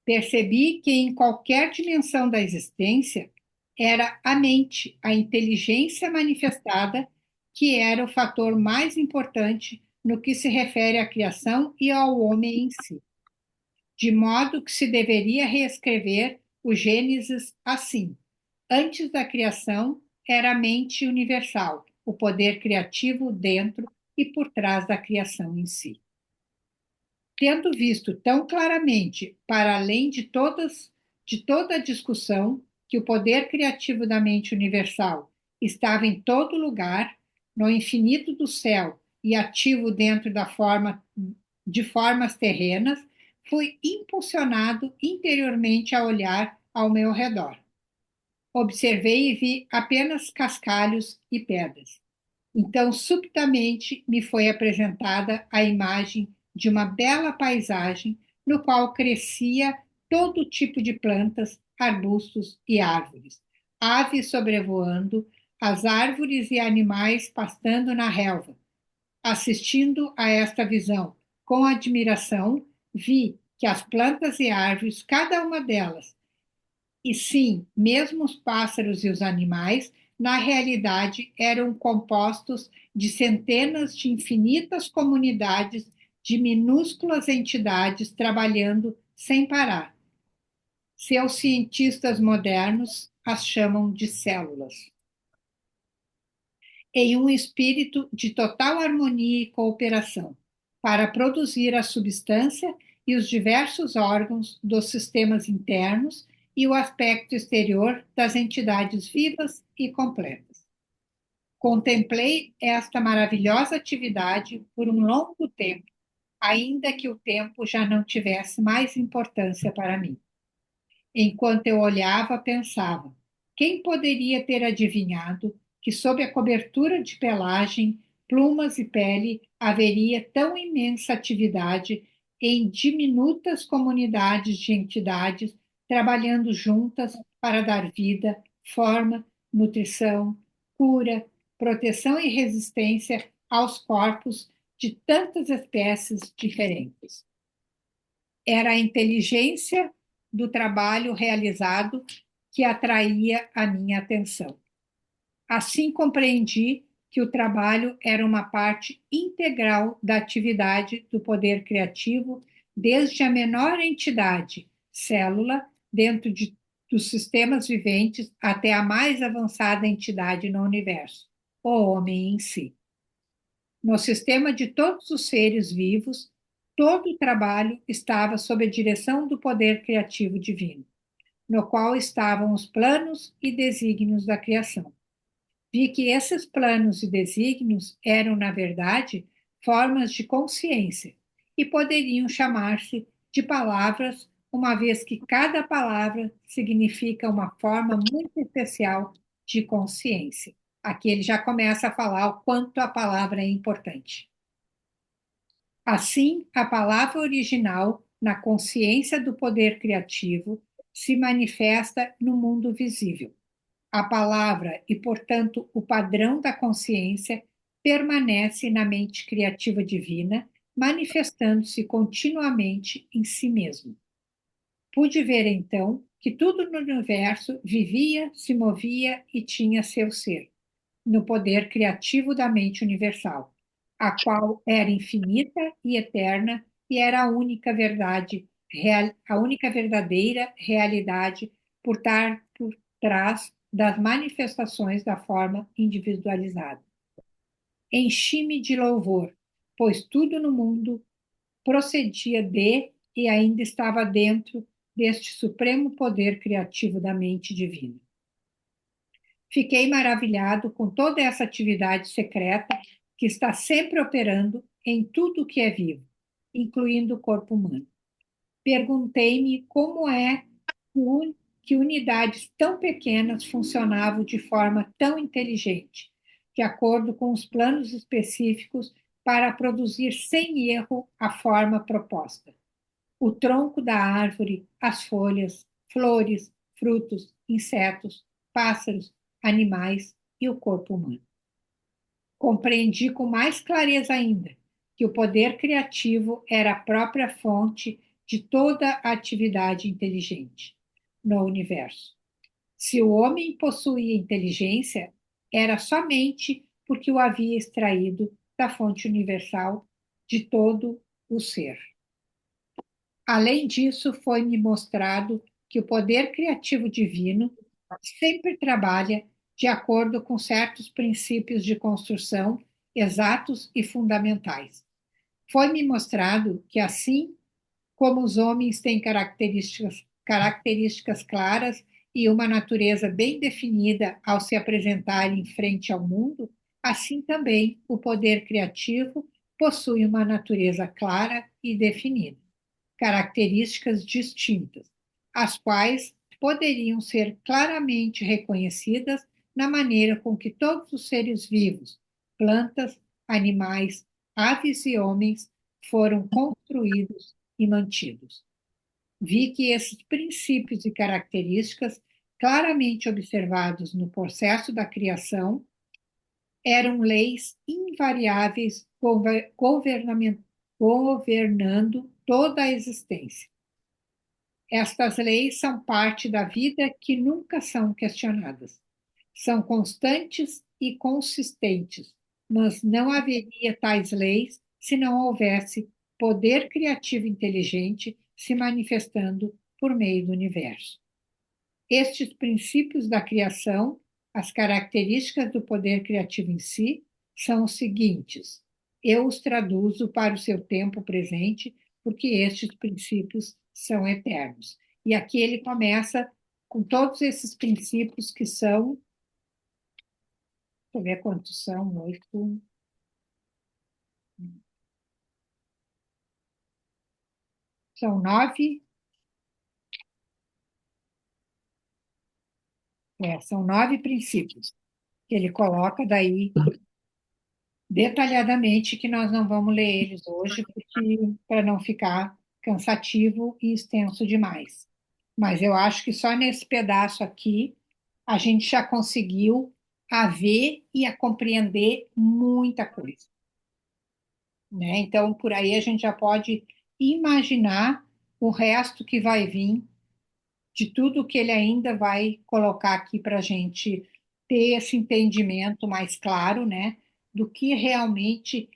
Percebi que em qualquer dimensão da existência era a mente, a inteligência manifestada, que era o fator mais importante no que se refere à criação e ao homem em si. De modo que se deveria reescrever o Gênesis assim: antes da criação era a mente universal, o poder criativo dentro e por trás da criação em si. Tendo visto tão claramente, para além de toda a discussão, que o poder criativo da mente universal estava em todo lugar, no infinito do céu e ativo dentro de formas terrenas, fui impulsionado interiormente a olhar ao meu redor. Observei e vi apenas cascalhos e pedras. Então, subitamente, me foi apresentada a imagem de uma bela paisagem no qual crescia todo tipo de plantas, arbustos e árvores, aves sobrevoando, as árvores e animais pastando na relva. Assistindo a esta visão com admiração, vi que as plantas e árvores, cada uma delas, e sim, mesmo os pássaros e os animais, na realidade eram compostos de centenas de infinitas comunidades de minúsculas entidades trabalhando sem parar. Seus cientistas modernos as chamam de células. Em um espírito de total harmonia e cooperação, para produzir a substância e os diversos órgãos dos sistemas internos e o aspecto exterior das entidades vivas e completas. Contemplei esta maravilhosa atividade por um longo tempo, ainda que o tempo já não tivesse mais importância para mim. Enquanto eu olhava, pensava: quem poderia ter adivinhado que, sob a cobertura de pelagem, plumas e pele, haveria tão imensa atividade em diminutas comunidades de entidades trabalhando juntas para dar vida, forma, nutrição, cura, proteção e resistência aos corpos de tantas espécies diferentes. Era a inteligência do trabalho realizado que atraía a minha atenção. Assim compreendi que o trabalho era uma parte integral da atividade do poder criativo, desde a menor entidade, célula, dentro dos sistemas viventes, até a mais avançada entidade no universo, o homem em si. No sistema de todos os seres vivos, todo o trabalho estava sob a direção do poder criativo divino, no qual estavam os planos e desígnios da criação. Vi que esses planos e desígnios eram, na verdade, formas de consciência e poderiam chamar-se de palavras, uma vez que cada palavra significa uma forma muito especial de consciência. Aqui ele já começa a falar o quanto a palavra é importante. Assim, a palavra original, na consciência do poder criativo, se manifesta no mundo visível. A palavra e, portanto, o padrão da consciência permanece na mente criativa divina, manifestando-se continuamente em si mesmo. Pude ver, então, que tudo no universo vivia, se movia e tinha seu ser, no poder criativo da mente universal, a qual era infinita e eterna e era a única verdade, a única verdadeira realidade por estar por trás das manifestações da forma individualizada. Enchi-me de louvor, pois tudo no mundo procedia de e ainda estava dentro deste supremo poder criativo da mente divina. Fiquei maravilhado com toda essa atividade secreta que está sempre operando em tudo que é vivo, incluindo o corpo humano. Perguntei-me como é que unidades tão pequenas funcionavam de forma tão inteligente, de acordo com os planos específicos para produzir sem erro a forma proposta. O tronco da árvore, as folhas, flores, frutos, insetos, pássaros, animais e o corpo humano. Compreendi com mais clareza ainda que o poder criativo era a própria fonte de toda a atividade inteligente no universo. Se o homem possuía inteligência, era somente porque o havia extraído da fonte universal de todo o ser. Além disso, foi-me mostrado que o poder criativo divino sempre trabalha de acordo com certos princípios de construção exatos e fundamentais. Foi-me mostrado que, assim como os homens têm características claras e uma natureza bem definida ao se apresentar em frente ao mundo, assim também o poder criativo possui uma natureza clara e definida, características distintas, as quais poderiam ser claramente reconhecidas na maneira com que todos os seres vivos, plantas, animais, aves e homens, foram construídos e mantidos. Vi que esses princípios e características, claramente observados no processo da criação, eram leis invariáveis governando toda a existência. Estas leis são parte da vida que nunca são questionadas. São constantes e consistentes, mas não haveria tais leis se não houvesse poder criativo inteligente se manifestando por meio do universo. Estes princípios da criação, as características do poder criativo em si, são os seguintes. Eu os traduzo para o seu tempo presente, porque estes princípios são eternos. E aqui ele começa com todos esses princípios que são, deixa eu ver quantos são, 8, são 9, são 9 princípios que ele coloca daí detalhadamente, que nós não vamos ler eles hoje, para não ficar cansativo e extenso demais. Mas eu acho que só nesse pedaço aqui a gente já conseguiu a ver e a compreender muita coisa, né? Então, por aí a gente já pode imaginar o resto que vai vir de tudo que ele ainda vai colocar aqui para a gente ter esse entendimento mais claro, né, do que realmente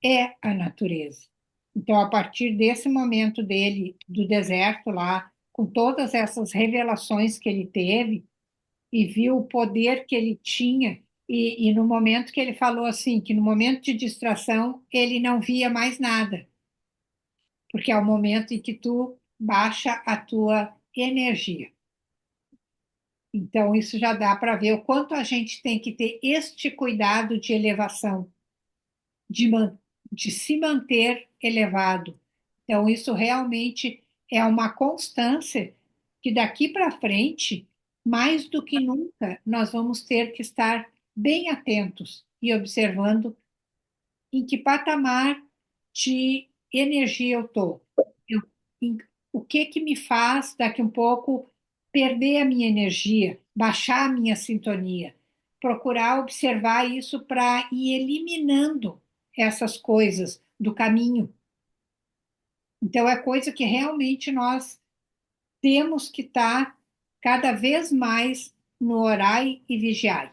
é a natureza. Então, a partir desse momento dele, do deserto lá, com todas essas revelações que ele teve, e viu o poder que ele tinha, e no momento que ele falou assim, que no momento de distração, ele não via mais nada, porque é o momento em que tu baixa a tua energia. Então, isso já dá para ver o quanto a gente tem que ter este cuidado de elevação, de, de se manter elevado. Então, isso realmente é uma constância que daqui para frente, mais do que nunca, nós vamos ter que estar bem atentos e observando em que patamar de energia eu estou. O que que me faz daqui um pouco perder a minha energia, baixar a minha sintonia, procurar observar isso para ir eliminando essas coisas do caminho. Então é coisa que realmente nós temos que estar cada vez mais no orai e vigiai.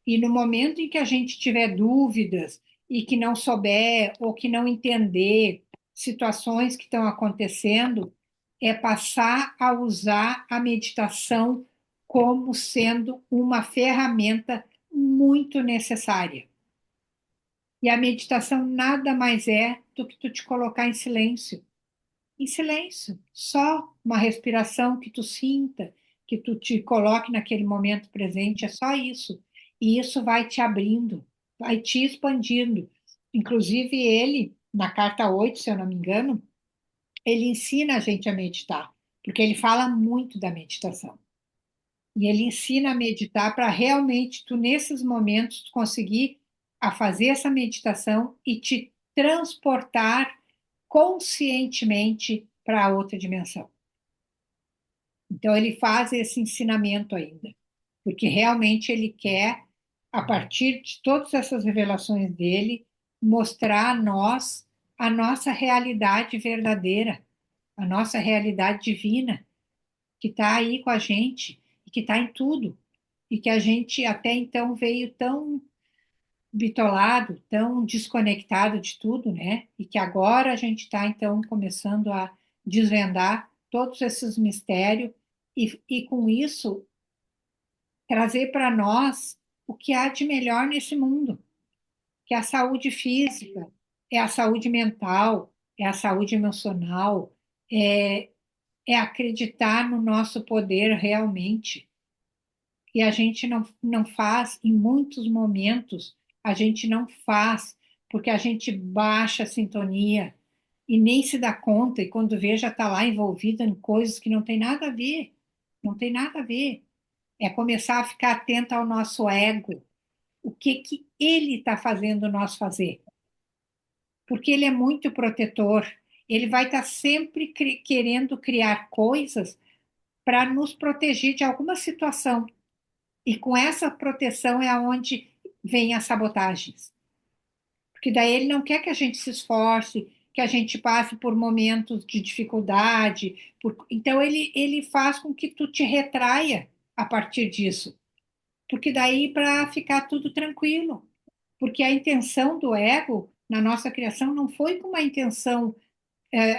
E no momento em que a gente tiver dúvidas e que não souber ou que não entender situações que estão acontecendo, é passar a usar a meditação como sendo uma ferramenta muito necessária. E a meditação nada mais é do que tu te colocar em silêncio. Em silêncio, só uma respiração que tu sinta, que tu te coloque naquele momento presente, é só isso. E isso vai te abrindo, vai te expandindo. Inclusive, ele, na carta 8, se eu não me engano, ele ensina a gente a meditar, porque ele fala muito da meditação. E ele ensina a meditar para realmente tu, nesses momentos, tu conseguir a fazer essa meditação e te transportar conscientemente para outra dimensão. Então, ele faz esse ensinamento ainda, porque realmente ele quer, a partir de todas essas revelações dele, mostrar a nós a nossa realidade verdadeira, a nossa realidade divina, que está aí com a gente, e que está em tudo, e que a gente até então veio tão bitolado, tão desconectado de tudo, né? E que agora a gente está, então, começando a desvendar todos esses mistérios e com isso, trazer para nós o que há de melhor nesse mundo, que é a saúde física, é a saúde mental, é a saúde emocional, é é acreditar no nosso poder realmente. E a gente não faz, em muitos momentos, a gente não faz, porque a gente baixa a sintonia e nem se dá conta, e quando vê já está lá envolvida em coisas que não tem nada a ver, não tem nada a ver. É começar a ficar atenta ao nosso ego, o que que ele está fazendo nós fazer, porque ele é muito protetor, ele vai estar sempre querendo criar coisas para nos proteger de alguma situação. E com essa proteção é aonde vem as sabotagens. Porque daí ele não quer que a gente se esforce, que a gente passe por momentos de dificuldade. Então ele faz com que tu te retraia a partir disso. Porque daí para ficar tudo tranquilo. Porque a intenção do ego na nossa criação não foi com uma intenção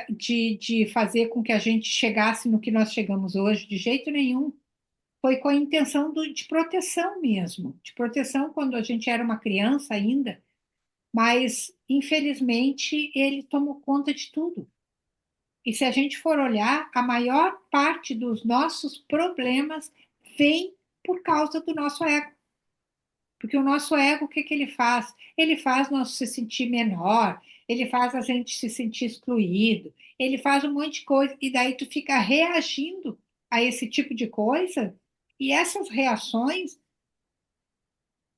de fazer com que a gente chegasse no que nós chegamos hoje, de jeito nenhum. Foi com a intenção de proteção mesmo, de proteção quando a gente era uma criança ainda, mas infelizmente ele tomou conta de tudo. E se a gente for olhar, a maior parte dos nossos problemas vem por causa do nosso ego. Porque o nosso ego, o que que ele faz? Ele faz nós se sentir menor, ele faz a gente se sentir excluído, ele faz um monte de coisa, e daí tu fica reagindo a esse tipo de coisa, e essas reações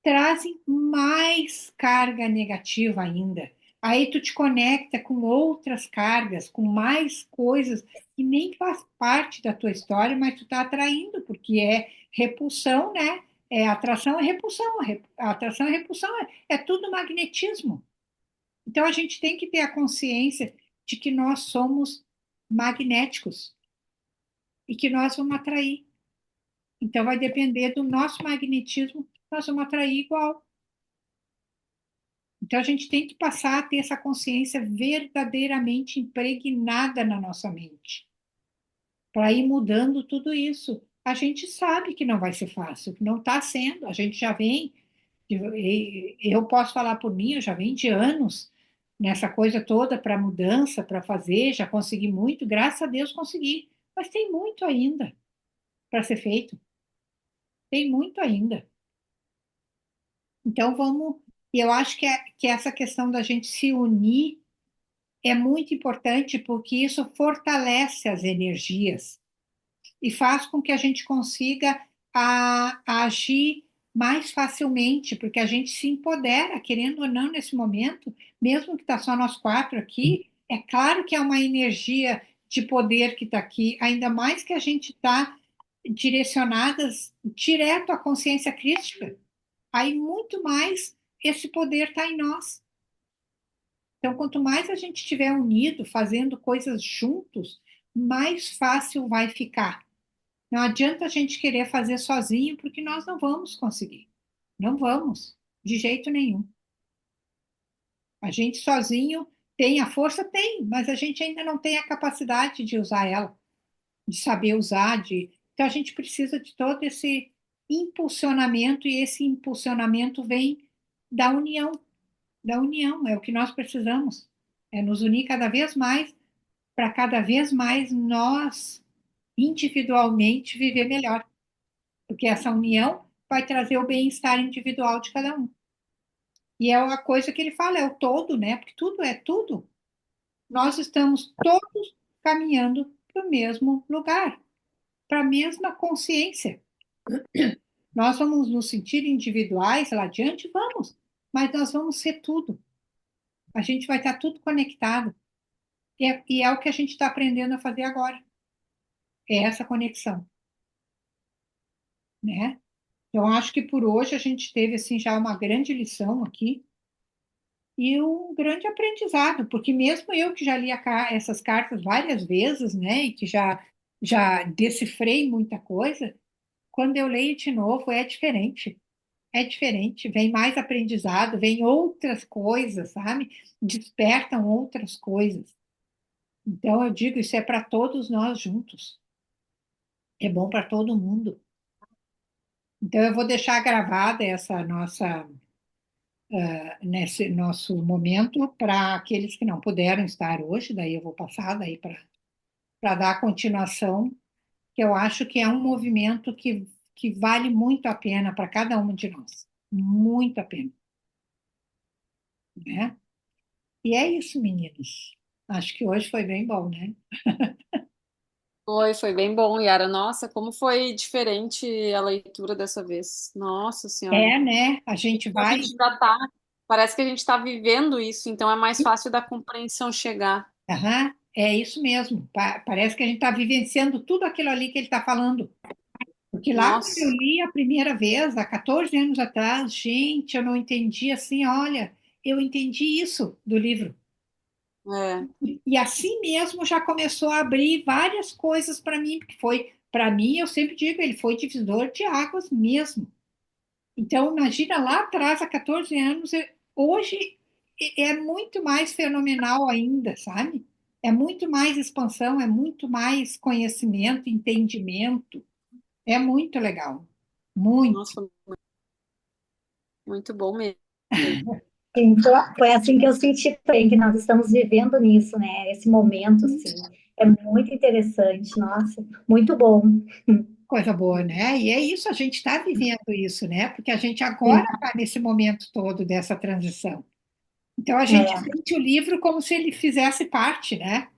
trazem mais carga negativa ainda. Aí tu te conecta com outras cargas, com mais coisas que nem faz parte da tua história, mas tu está atraindo, porque é repulsão, né? É atração e repulsão. A atração e repulsão é tudo magnetismo. Então a gente tem que ter a consciência de que nós somos magnéticos e que nós vamos atrair. Então vai depender do nosso magnetismo, nós vamos atrair igual. Então, a gente tem que passar a ter essa consciência verdadeiramente impregnada na nossa mente, para ir mudando tudo isso. A gente sabe que não vai ser fácil, que não está sendo. A gente já vem, eu posso falar por mim, eu já venho de anos nessa coisa toda para mudança, para fazer, já consegui muito, graças a Deus consegui, mas tem muito ainda para ser feito, tem muito ainda. Então, vamos. E eu acho que essa questão da gente se unir é muito importante porque isso fortalece as energias e faz com que a gente consiga a agir mais facilmente, porque a gente se empodera, querendo ou não, nesse momento, mesmo que está só nós quatro aqui, é claro que é uma energia de poder que está aqui, ainda mais que a gente está direcionadas direto à consciência crística, aí muito mais esse poder está em nós. Então, quanto mais a gente estiver unido, fazendo coisas juntos, mais fácil vai ficar. Não adianta a gente querer fazer sozinho, porque nós não vamos conseguir. Não vamos, de jeito nenhum. A gente sozinho tem a força? Tem, mas a gente ainda não tem a capacidade de usar ela, de saber usar, de... Então a gente precisa de todo esse impulsionamento, e esse impulsionamento vem da união, é o que nós precisamos. É nos unir cada vez mais para cada vez mais nós, individualmente, viver melhor. Porque essa união vai trazer o bem-estar individual de cada um. E é uma coisa que ele fala, é o todo, né? Porque tudo é tudo. Nós estamos todos caminhando para o mesmo lugar, para a mesma consciência. Nós vamos nos sentir individuais lá adiante? Vamos, mas nós vamos ser tudo. A gente vai estar tudo conectado. E é o que a gente está aprendendo a fazer agora. É essa conexão, né? Então, acho que por hoje a gente teve assim já uma grande lição aqui e um grande aprendizado, porque mesmo eu que já li essas cartas várias vezes, né, e que já decifrei muita coisa, quando eu leio de novo é diferente. É diferente, vem mais aprendizado, vem outras coisas, sabe? Despertam outras coisas. Então, eu digo, isso é para todos nós juntos. É bom para todo mundo. Então, eu vou deixar gravada essa nossa nesse nosso momento para aqueles que não puderam estar hoje, daí eu vou passar daí para para dar continuação, que eu acho que é um movimento que vale muito a pena para cada uma de nós. Muito a pena, né? E é isso, meninos. Acho que hoje foi bem bom, né? Foi bem bom, Yara. Nossa, como foi diferente a leitura dessa vez. Nossa Senhora. É, né? A gente A vai. gente já tá, parece que a gente está vivendo isso, então é mais fácil da compreensão chegar. Aham, é isso mesmo. Parece que a gente está vivenciando tudo aquilo ali que ele está falando. Porque lá quando eu Nossa, li a primeira vez, há 14 anos atrás, gente, eu não entendi assim, olha, eu entendi isso do livro. é, E assim mesmo já começou a abrir várias coisas para mim, porque foi, para mim, eu sempre digo, ele foi divisor de águas mesmo. Então, imagina lá atrás, há 14 anos, hoje é muito mais fenomenal ainda, sabe? É muito mais expansão, é muito mais conhecimento, entendimento. É muito legal. Muito. nossa, muito bom mesmo. Sim, foi assim que eu senti também, que nós estamos vivendo nisso, né? Esse momento, assim, é muito interessante, nossa, muito bom. Coisa boa, né? E é isso, a gente está vivendo isso, né? Porque a gente agora Sim, está nesse momento todo dessa transição. Então a gente é, sente o livro como se ele fizesse parte, né?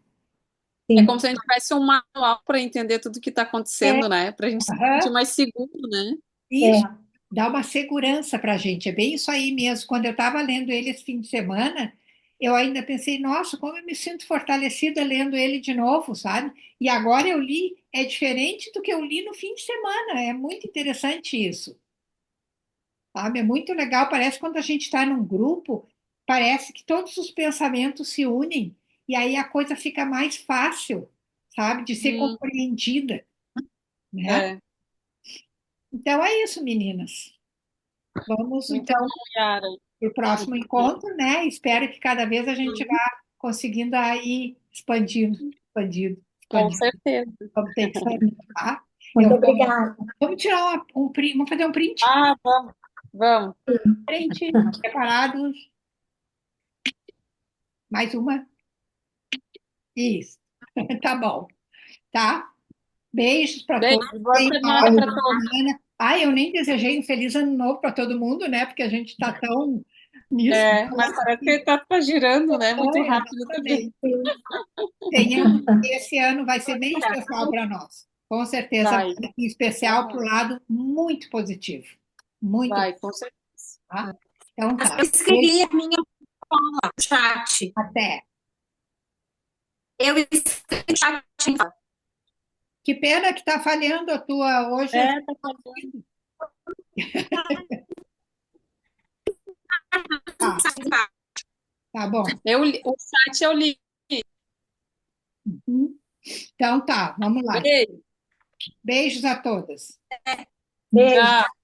É sim, como se a gente tivesse um manual para entender tudo que está É, acontecendo, né? Para a gente se sentir aham, mais seguro, né? isso, é, dá uma segurança para a gente. É bem isso aí mesmo. Quando eu estava lendo ele esse fim de semana, eu ainda pensei, nossa, como eu me sinto fortalecida lendo ele de novo, sabe? E agora eu li, é diferente do que eu li no fim de semana. É muito interessante isso. Sabe? É muito legal. Parece quando a gente está num grupo, parece que todos os pensamentos se unem e aí a coisa fica mais fácil, sabe, de ser Hum, compreendida, né? é. Então é isso, meninas. Vamos Muito então bom, Yara. para o próximo encontro, né? Espero que cada vez a gente vá conseguindo aí expandindo, expandindo, Com expandindo. certeza. Vamos ter que fazer, tá? muito obrigada. Vamos tirar um print, vamos fazer um print, Ah, vamos, vamos. print, separados, mais uma. Isso. Tá bom, tá? Beijos para Beijo, todos. boa Tenham uma semana Ai, para ótima todos. semana. Ai, eu nem desejei um feliz ano novo para todo mundo, né? Porque a gente está tão nisso. É, mas parece que ele tá girando, né? Muito É, rápido também. exatamente. Tenhamos, esse ano vai ser bem especial para nós. Com certeza, vai Vai, ser especial para o lado muito positivo. Muito, vai, com certeza. tá? Então Eu tá. Beijo, escrevi a minha no chat. até. Eu escrevi no chat. Que pena que está falhando a tua hoje. É, tá fazendo. Tá, tá bom. O chat eu li. Uhum. Então tá, vamos lá. Beijo. Beijos a todas. beijo. Tchau.